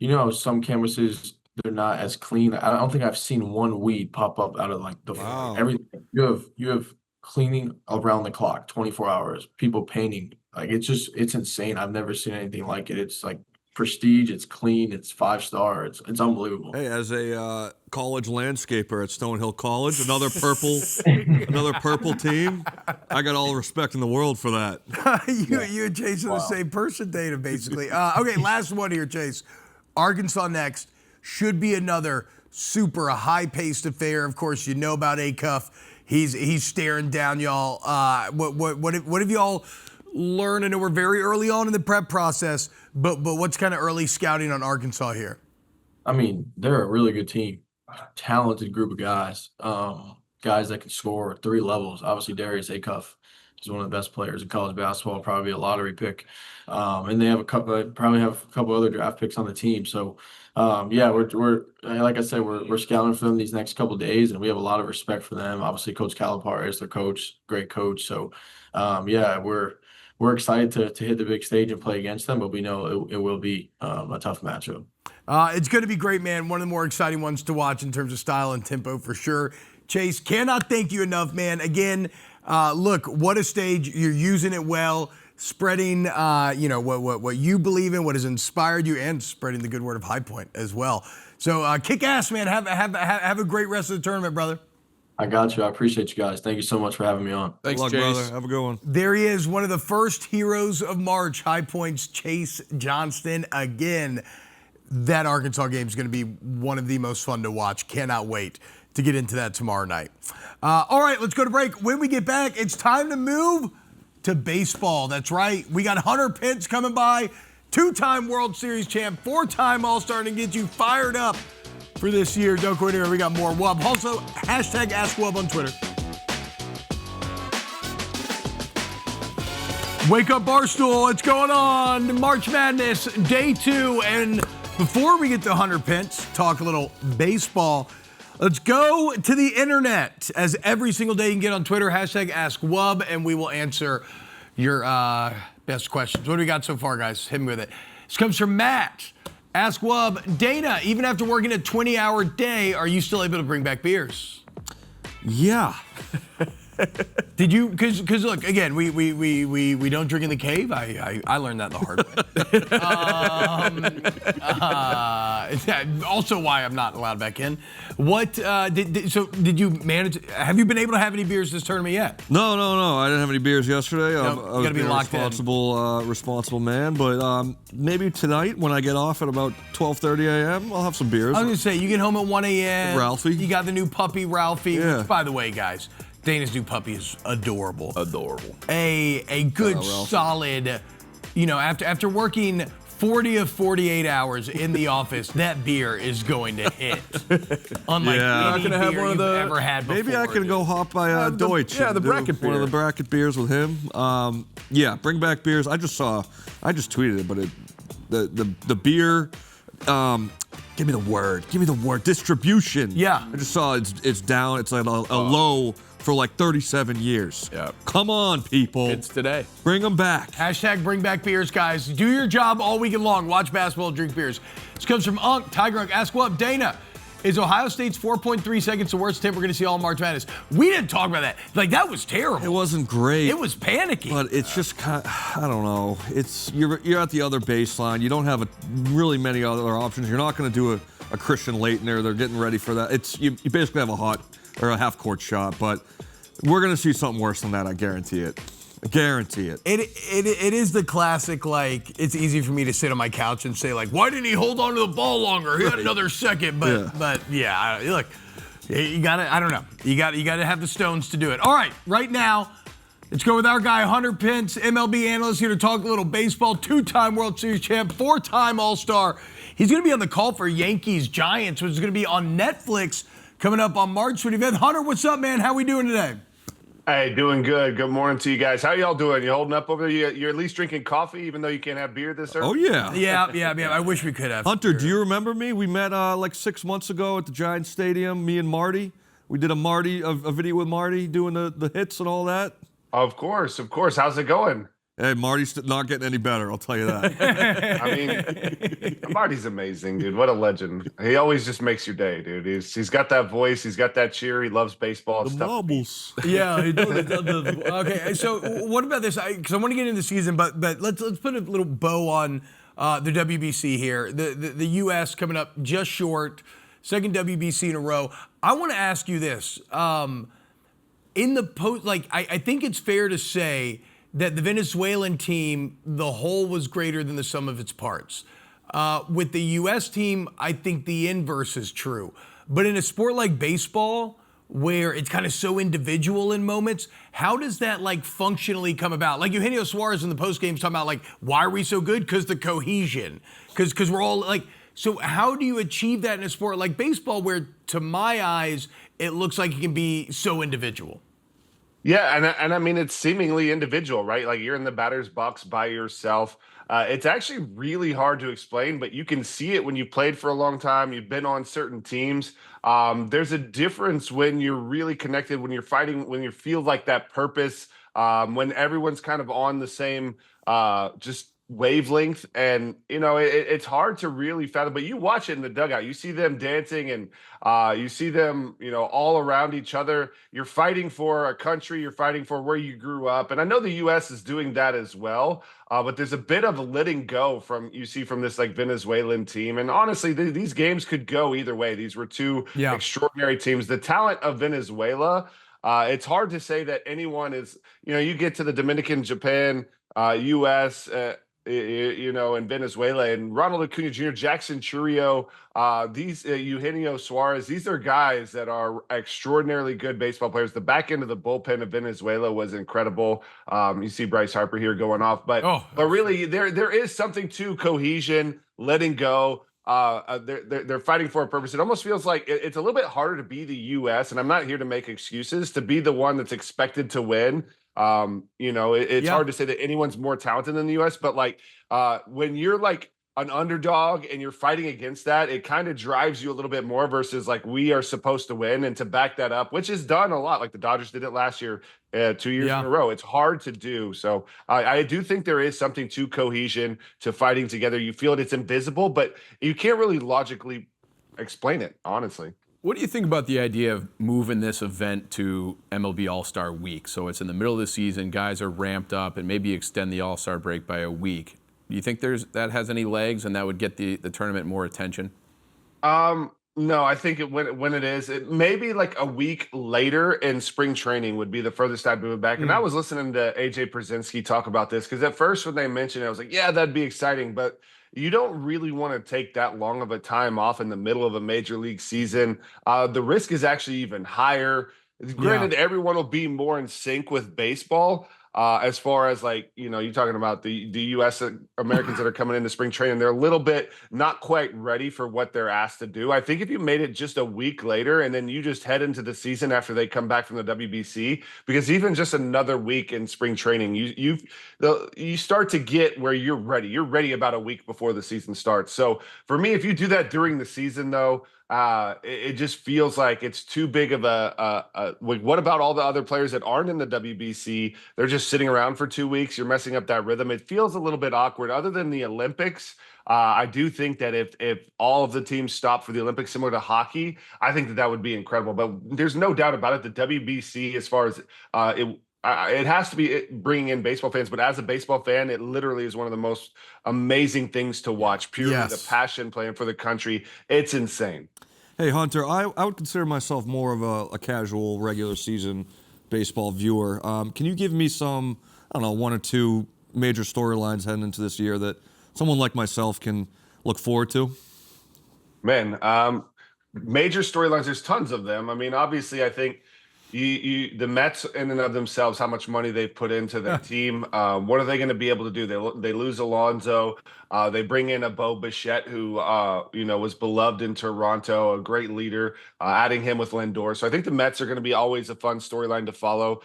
campuses, they're not as clean. I don't think I've seen one weed pop up out of everything. You have cleaning around the clock, 24 hours, people painting. It's insane. I've never seen anything like it. It's like prestige, it's clean, it's 5-star, it's unbelievable. Hey, as a college landscaper at Stonehill College, another purple team, I got all the respect in the world for that. You and Chase are the same person, Dana, basically. Okay, last one here, Chase. Arkansas next should be another super high-paced affair. Of course, you know about Acuff. He's staring down y'all. What have y'all learned? I know we're very early on in the prep process, but what's kind of early scouting on Arkansas here? I mean, they're a really good team, talented group of guys, guys that can score 3 levels. Obviously, Darius Acuff is one of the best players in college basketball, probably a lottery pick, and they have probably have a couple other draft picks on the team. So, we're like I said, we're scouting for them these next couple of days, and we have a lot of respect for them. Obviously, Coach Calipari is their coach, great coach. So, we're excited to hit the big stage and play against them, but we know it will be a tough matchup. It's going to be great, man. One of the more exciting ones to watch in terms of style and tempo for sure. Chase, cannot thank you enough, man. Again, look, what a stage. You're using it well, spreading what you believe in, what has inspired you, and spreading the good word of High Point as well. So kick ass, man. Have a great rest of the tournament, brother. I got you. I appreciate you guys. Thank you so much for having me on. Thanks, Good luck, Chase. brother. Have a good one. There he is, one of the first heroes of March, High Point's Chase Johnston. Again, that Arkansas game is going to be one of the most fun to watch. Cannot wait to get into that tomorrow night. All right, let's go to break. When we get back, it's time to move to baseball. That's right. We got Hunter Pence coming by, 2-time World Series champ, 4-time All-Star, and get you fired up for this year. Don't go anywhere. We got more WUB. Also, #AskWUB on Twitter. Wake Up Barstool, what's going on? March Madness, day 2. And before we get to Hunter Pence, talk a little baseball, let's go to the internet. As every single day you can get on Twitter, #AskWub, and we will answer your best questions. What do we got so far, guys? Hit me with it. This comes from Matt. Ask Wub, Dana, even after working a 20-hour day, are you still able to bring back beers? Yeah. Did you? Because look, again, we don't drink in the cave. I learned that the hard way. Also, why I'm not allowed back in. What did you manage? Have you been able to have any beers this tournament yet? No. I didn't have any beers yesterday. Nope, I was gotta be being locked a responsible man. But maybe tonight when I get off at about 12:30 a.m., I'll have some beers. I was gonna say you get home at 1 a.m. Ralphie. You got the new puppy Ralphie. Yeah. Which, by the way, guys, Dana's new puppy is adorable. Adorable. A good solid, after working 40 of 48 hours in the office, that beer is going to hit. Unlike any gonna have beer one of you've the- ever had before. Maybe I can go hop by Deutsch. the and do bracket one of beer. the bracket beers with him. Bring back beers. I just tweeted it, but the beer. Give me the word. Distribution. Yeah. I just saw it's down. It's like a low for like 37 years. Yeah. Come on, people. It's today. Bring them back. #bring back beers, guys. Do your job all weekend long. Watch basketball, drink beers. This comes from Tiger Unk. Ask what? Dana, is Ohio State's 4.3 seconds the worst tip we're going to see all March Madness? We didn't talk about that. That was terrible. It wasn't great. It was panicky. But it's just kind of, I don't know. It's you're at the other baseline. You don't have really many other options. You're not going to do a Christian Laettner. They're getting ready for that. It's you basically have a half court shot, but we're going to see something worse than that. I guarantee it. I guarantee it. It is the classic, it's easy for me to sit on my couch and say, why didn't he hold on to the ball longer? He had another second. But look, you got to, I don't know. You got to have the stones to do it. All right, right now, let's go with our guy, Hunter Pence, MLB analyst, here to talk a little baseball, 2-time World Series champ, 4-time All-Star. He's going to be on the call for Yankees-Giants, which is going to be on Netflix coming up on March 25th. Hunter, what's up, man? How we doing today? Hey, doing good. Good morning to you guys. How y'all doing? You holding up over there? You're at least drinking coffee, even though you can't have beer this early? Oh, yeah. Yeah. I wish we could have. Hunter, do you remember me? We met like 6 months ago at the Giants Stadium, me and Marty. We did a video with Marty doing the hits and all that. Of course. How's it going? Hey, Marty's not getting any better, I'll tell you that. I mean, Marty's amazing, dude. What a legend. He always just makes your day, dude. He's got that voice. He's got that cheer. He loves baseball. The marbles. Yeah, he does. Okay, so what about this? Because I want to get into the season, but let's put a little bow on the WBC here. The U.S. coming up just short, second WBC in a row. I want to ask you this. In the post, I think it's fair to say that the Venezuelan team, the whole was greater than the sum of its parts. With the U.S. team, I think the inverse is true. But in a sport like baseball, where it's kind of so individual in moments, how does that functionally come about? Like Eugenio Suarez in the postgame talking about why are we so good? Because the cohesion. Because we're all so how do you achieve that in a sport like baseball where, to my eyes, it looks like it can be so individual? Yeah, and I mean, it's seemingly individual, right? You're in the batter's box by yourself. It's actually really hard to explain, but you can see it when you played for a long time. You've been on certain teams. There's a difference when you're really connected, when you're fighting, when you feel like that purpose, when everyone's kind of on the same just wavelength. And, it's hard to really fathom, but you watch it in the dugout. You see them dancing and you see them, all around each other. You're fighting for a country. You're fighting for where you grew up. And I know the U.S. is doing that as well. But there's a bit of letting go from this Venezuelan team. And honestly, these games could go either way. These were two extraordinary teams. The talent of Venezuela, it's hard to say that anyone is, you get to the Dominican, Japan, U.S., in Venezuela, and Ronald Acuna Jr., Jackson Chourio, these Eugenio Suarez, these are guys that are extraordinarily good baseball players. The back end of the bullpen of Venezuela was incredible. You see Bryce Harper here going off, but really there is something to cohesion, letting go. They're fighting for a purpose. It almost feels like it's a little bit harder to be the U.S., and I'm not here to make excuses, to be the one that's expected to win. It's hard to say that anyone's more talented than the U.S., but like when you're like an underdog and you're fighting against that, it kind of drives you a little bit more versus like we are supposed to win, and to back that up, which is done a lot. Like the Dodgers did it last year, 2 years in a row. It's hard to do. So I do think there is something to cohesion, to fighting together. You feel it's invisible, but you can't really logically explain it, honestly. What do you think about the idea of moving this event to MLB All-Star Week? So it's in the middle of the season, guys are ramped up, and maybe extend the All-Star break by a week. Do you think that has any legs, and that would get the tournament more attention? No, I think when it is, it maybe like a week later in spring training would be the furthest I'd move it back. And I was listening to AJ Przinsky talk about this, because at first when they mentioned it, I was like, yeah, that'd be exciting, but you don't really want to take that long of a time off in the middle of a major league season. The risk is actually even higher. Granted, everyone will be more in sync with baseball. As far as like, you're talking about the U.S. Americans that are coming into spring training, they're a little bit not quite ready for what they're asked to do. I think if you made it just a week later and then you just head into the season after they come back from the WBC, because even just another week in spring training, you start to get where you're ready. You're ready about a week before the season starts. So for me, if you do that during the season, though, it just feels like it's too big of what about all the other players that aren't in the WBC? They're just sitting around for 2 weeks. You're messing up that rhythm. It feels a little bit awkward. Other than the Olympics, I do think that if all of the teams stop for the Olympics, similar to hockey, I think that would be incredible. But there's no doubt about it. The WBC, as far as it has to be bringing in baseball fans, but as a baseball fan, it literally is one of the most amazing things to watch. Purely the passion playing for the country. It's insane. Hey, Hunter, I would consider myself more of a casual regular season baseball viewer. Can you give me some, I don't know, one or two major storylines heading into this year that someone like myself can look forward to? Man, major storylines, there's tons of them. I mean, obviously, I think the Mets in and of themselves, how much money they've put into their team. What are they going to be able to do? They lose Alonso. They bring in a Bo Bichette who, was beloved in Toronto, a great leader, adding him with Lindor. So I think the Mets are going to be always a fun storyline to follow.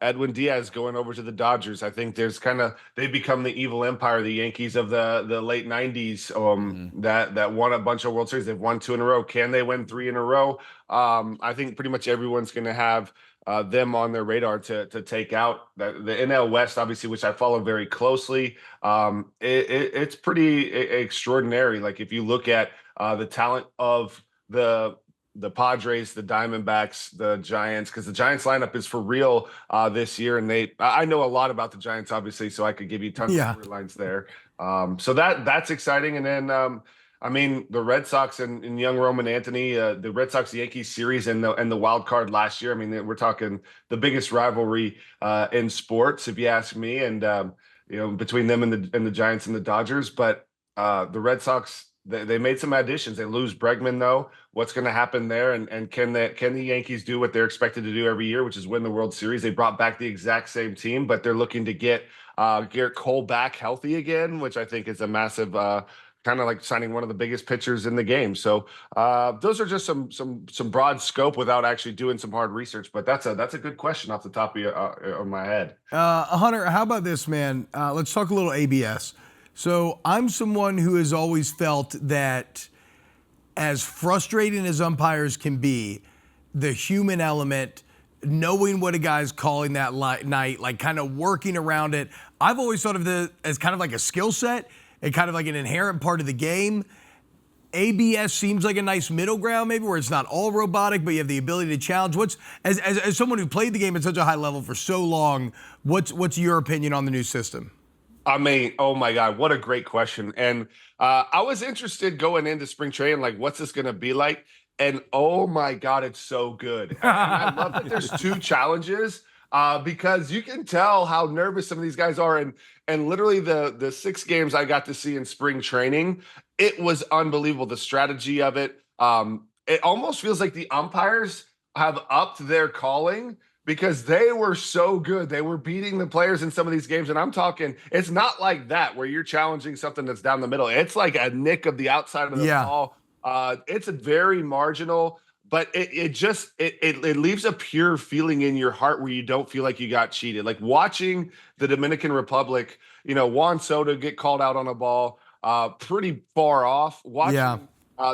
Edwin Diaz going over to the Dodgers. I think they've become the evil empire, the Yankees of the late 90s that won a bunch of World Series. They've won 2 in a row. Can they win 3 in a row? I think pretty much everyone's going to have them on their radar to take out. The NL West, obviously, which I follow very closely. It's pretty extraordinary. Like if you look at the talent of the Padres, the Diamondbacks, the Giants, because the Giants lineup is for real this year, and I know a lot about the Giants, obviously, so I could give you tons of storylines there. So that's exciting, and then. The Red Sox and young Roman Anthony, the Red Sox-Yankees series and the wild card last year. I mean, we're talking the biggest rivalry in sports, if you ask me, and between them and the Giants and the Dodgers. But the Red Sox, they made some additions. They lose Bregman, though. What's going to happen there? And can the Yankees do what they're expected to do every year, which is win the World Series? They brought back the exact same team, but they're looking to get Garrett Cole back healthy again, which I think is a massive. Kind of like signing one of the biggest pitchers in the game. So those are just some broad scope without actually doing some hard research. But that's a good question off the top of my head. Hunter, how about this, man? Let's talk a little ABS. So I'm someone who has always felt that as frustrating as umpires can be, the human element, knowing what a guy's calling that night, like kind of working around it, I've always thought of it as kind of like a skill set and kind of like an inherent part of the game. ABS seems like a nice middle ground, maybe, where it's not all robotic, but you have the ability to challenge. As someone who played the game at such a high level for so long, what's your opinion on the new system? I mean, oh my God, what a great question. And I was interested going into spring training, like, what's this going to be like? And oh my God, it's so good. And I love that there's 2 challenges. Because you can tell how nervous some of these guys are. And literally the 6 games I got to see in spring training, it was unbelievable. The strategy of it. It almost feels like the umpires have upped their calling because they were so good. They were beating the players in some of these games. And I'm talking, it's not like that where you're challenging something that's down the middle. It's like a nick of the outside of the ball. It's a very marginal. but it leaves a pure feeling in your heart where you don't feel like you got cheated. Like watching the Dominican Republic, Juan Soto get called out on a ball pretty far off. Watching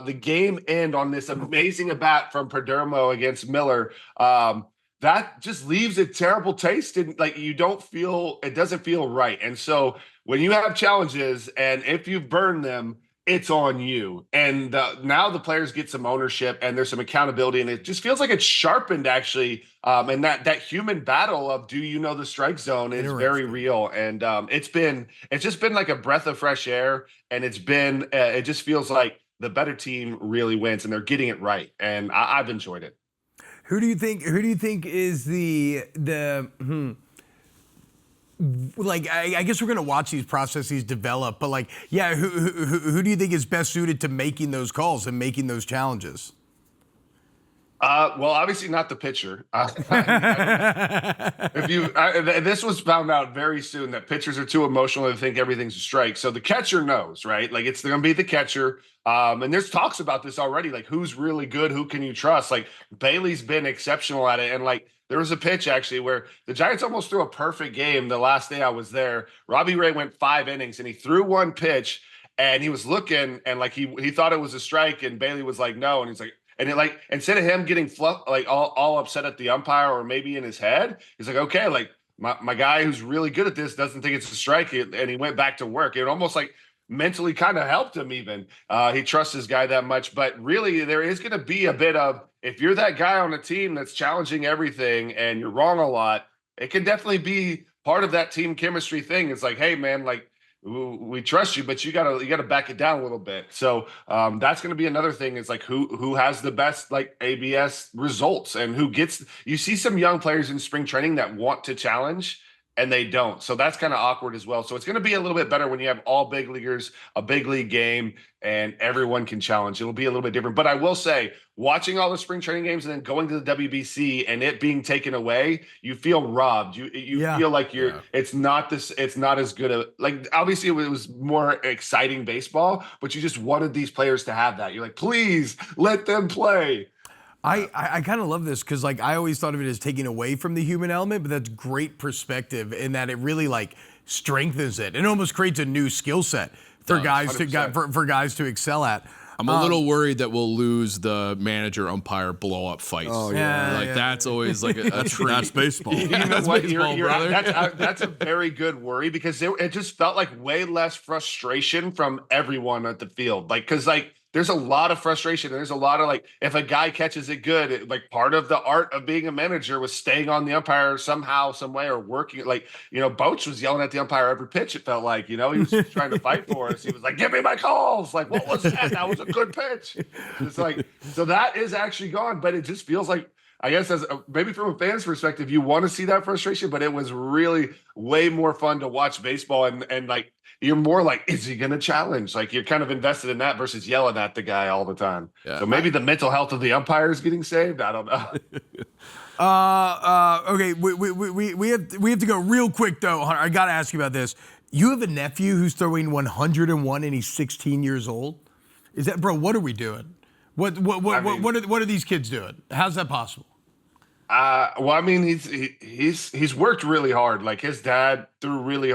the game end on this amazing at bat from Perdomo against Miller. That just leaves a terrible taste in, like, it doesn't feel right. And so when you have challenges and if you burn them, it's on you. And now the players get some ownership and there's some accountability, and it just feels like it's sharpened actually. And that human battle of, do you know the strike zone, is very real. And it's just been like a breath of fresh air. And it just feels like the better team really wins, and they're getting it right. And I've enjoyed it. Who do you think is like, I guess we're going to watch these processes develop, but like, yeah, who do you think is best suited to making those calls and making those challenges? Well, obviously not the pitcher. This was found out very soon that pitchers are too emotional to think everything's a strike. So the catcher knows, right? Like, it's going to be the catcher. And there's talks about this already, like who's really good, who can you trust? Like, Bailey's been exceptional at it. And like, there was a pitch actually where the Giants almost threw a perfect game the last day I was there. Robbie Ray went 5 innings and he threw one pitch and he was looking and like he thought it was a strike, and Bailey was like, no. And he's like, and it, like, instead of him getting all upset at the umpire or maybe in his head, he's like, okay, like my guy who's really good at this doesn't think it's a strike, and he went back to work. It almost like mentally kind of helped him even. He trusts his guy that much. But really, there is going to be a bit of, if you're that guy on a team that's challenging everything and you're wrong a lot, it can definitely be part of that team chemistry thing. It's like, hey, man, like, we trust you, but you gotta back it down a little bit. So that's going to be another thing. Is like who has the best like ABS results, and who gets. You see some young players in spring training that want to challenge and they don't. So that's kind of awkward as well. So it's going to be a little bit better when you have all big leaguers, a big league game, and everyone can challenge. It'll be a little bit different. But I will say, watching all the spring training games and then going to the WBC and it being taken away, you feel robbed. You feel like it's not as good a, like, obviously it was more exciting baseball, but you just wanted these players to have that. You're like, please let them play. I kind of love this because, like, I always thought of it as taking away from the human element, but that's great perspective in that it really, like, strengthens it. It almost creates a new skill set for guys to excel at. I'm a little worried that we'll lose the manager umpire blow up fights. Oh yeah, that's always like a treat. That's baseball. That's baseball, brother. That's a very good worry, because it just felt like way less frustration from everyone at the field. Like, because like, there's a lot of frustration. There's a lot of, like, if a guy catches it good, like, part of the art of being a manager was staying on the umpire somehow, some way, or working. Like, Boach was yelling at the umpire every pitch. It felt like, he was trying to fight for us. He was like, give me my calls. Like, what was that? That was a good pitch. It's like, so that is actually gone, but it just feels like, I guess maybe from a fan's perspective, you want to see that frustration, but it was really way more fun to watch baseball. And like, you're more like, is he going to challenge? Like, you're kind of invested in that versus yelling at the guy all the time. Yeah. So maybe the mental health of the umpire is getting saved. I don't know. Okay, we have to go real quick though, Hunter. I got to ask you about this. You have a nephew who's throwing 101 and he's 16 years old. Is that, bro? What are we doing? What are these kids doing? How's that possible? Well, I mean, he's worked really hard. Like, his dad threw really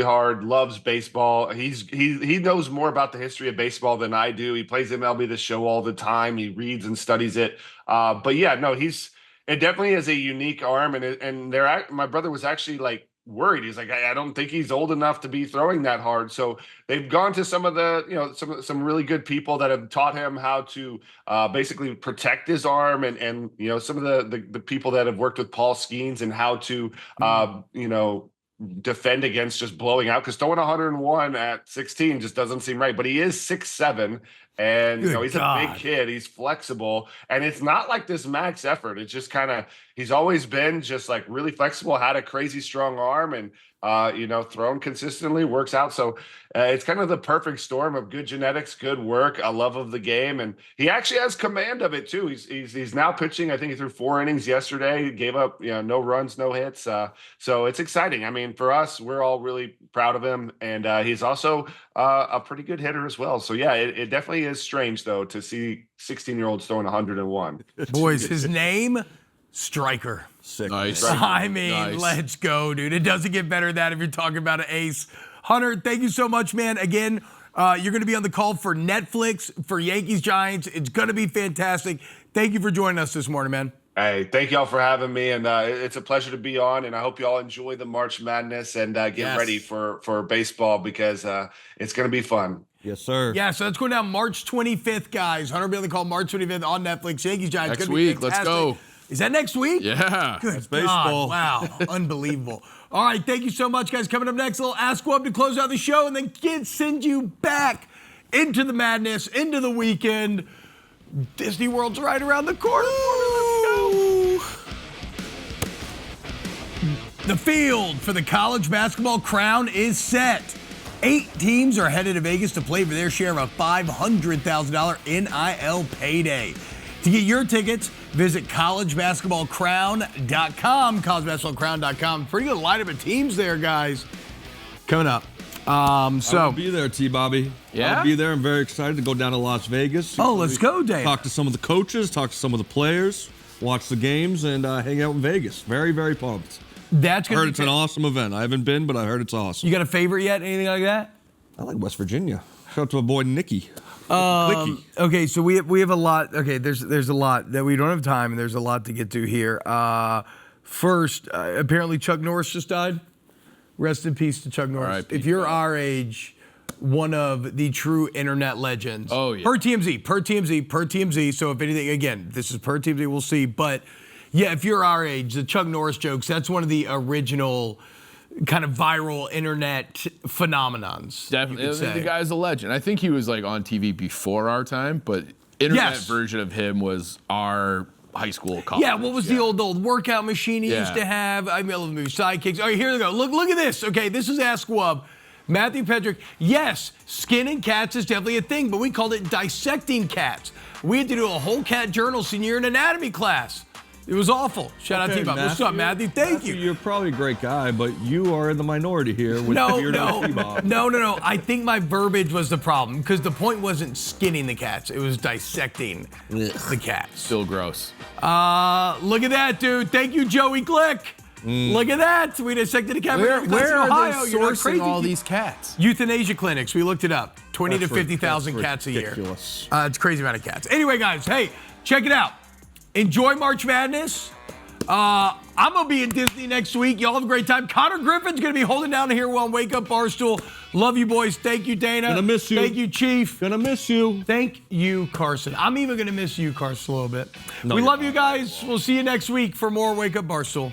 hard, loves baseball. He knows more about the history of baseball than I do. He plays MLB The Show all the time. He reads and studies it. But yeah, no, it definitely is a unique arm. And my brother was actually like worried. He's like, I don't think he's old enough to be throwing that hard. So they've gone to some of the, some really good people that have taught him how to basically protect his arm, and some of the people that have worked with Paul Skeens and how to, defend against just blowing out, because throwing 101 at 16 just doesn't seem right. But he is 6'7", and he's a big kid. He's flexible, and it's not like this max effort. It's just kind of, he's always been just like really flexible, had a crazy strong arm, and thrown consistently, works out. So it's kind of the perfect storm of good genetics, good work, a love of the game, and he actually has command of it too. He's now pitching. I think he threw 4 innings yesterday. He gave up no runs, no hits. So it's exciting. I mean, for us, we're all really proud of him, and he's also a pretty good hitter as well. So yeah, it definitely really is strange, though, to see 16-year-olds throwing 101. Boys, his name, Striker. Sick. Nice. I mean, Nice. let's go, dude. It doesn't get better than that if you're talking about an ace. Hunter, thank you so much, man. Again, you're going to be on the call for Netflix for Yankees Giants. It's going to be fantastic. Thank you for joining us this morning, man. Hey, thank y'all for having me, and it's a pleasure to be on. And I hope you all enjoy the March Madness and get ready for baseball because it's going to be fun. Yes, sir. Yeah, so that's going down March 25th, guys. Hunter will be on the call March 25th on Netflix. Yankees Giants. Next Gonna be week, let's fantastic. go. Is that next week? Yeah. Good That's baseball. God, wow, unbelievable. All right, thank you so much, guys. Coming up next, a little Ask Wub to close out the show, and then kids send you back into the madness, into the weekend. Disney World's right around the corner. Let's go. The field for the college basketball crown is set. 8 teams are headed to Vegas to play for their share of a $500,000 NIL payday. To get your tickets, visit collegebasketballcrown.com. Collegebasketballcrown.com. Pretty good lineup of teams there, guys. Coming up. I'll be there, T-Bobby. Yeah? I'll be there. I'm very excited to go down to Las Vegas. Oh, let's go, Dave. Talk to some of the coaches, talk to some of the players, watch the games, and hang out in Vegas. Very, very pumped. That's I gonna heard be it's an awesome event. I haven't been, but I heard it's awesome. You got a favorite yet? Anything like that? I like West Virginia. Shout out to my boy Nicky. Clicky. Okay, so we have a lot. Okay, there's a lot that we don't have time, and there's a lot to get to here. First, apparently Chuck Norris just died. Rest in peace to Chuck Norris. R.I.P. If you're our age, one of the true internet legends. Oh, yeah. Per TMZ. So if anything, again, this is per TMZ, we'll see. But yeah, if you're our age, the Chuck Norris jokes, that's one of the original kind of viral internet phenomenons. Definitely. you could The say. guy's a legend. I think he was like on TV before our time, but internet Yes. version of him was our high school college. Yeah, what was the old workout machine he used Yeah. to have? I mean, I love the movie Sidekicks. All right, here we go. Look at this. Okay, this is Ask Wub. Matthew Pedrick. Yes, skinning cats is definitely a thing, but we called it dissecting cats. We had to do a whole cat journal senior year in anatomy class. It was awful. Shout out to you, Bob. What's up, Matthew? Thank you. You're probably a great guy, but you are in the minority here with No. T-Bob. No. I think my verbiage was the problem because the point wasn't skinning the cats; it was dissecting the cats. Still gross. Look at that, dude. Thank you, Joey Glick. Look at that. We dissected a cat. Where That's in are Ohio. they You're not sourcing crazy. all these cats? Euthanasia clinics. We looked it up. 20 to That's 50,000 cats a year. ridiculous. It's a crazy amount of cats. Anyway, guys, hey, check it out. Enjoy March Madness. I'm going to be in Disney next week. Y'all have a great time. Connor Griffin's going to be holding down here on Wake Up Barstool. Love you, boys. Thank you, Dana. Gonna miss you. Thank you, Chief. Gonna miss you. Thank you, Carson. I'm even going to miss you, Carson, a little bit. No, we you're love you guys. We'll see you next week for more Wake Up Barstool.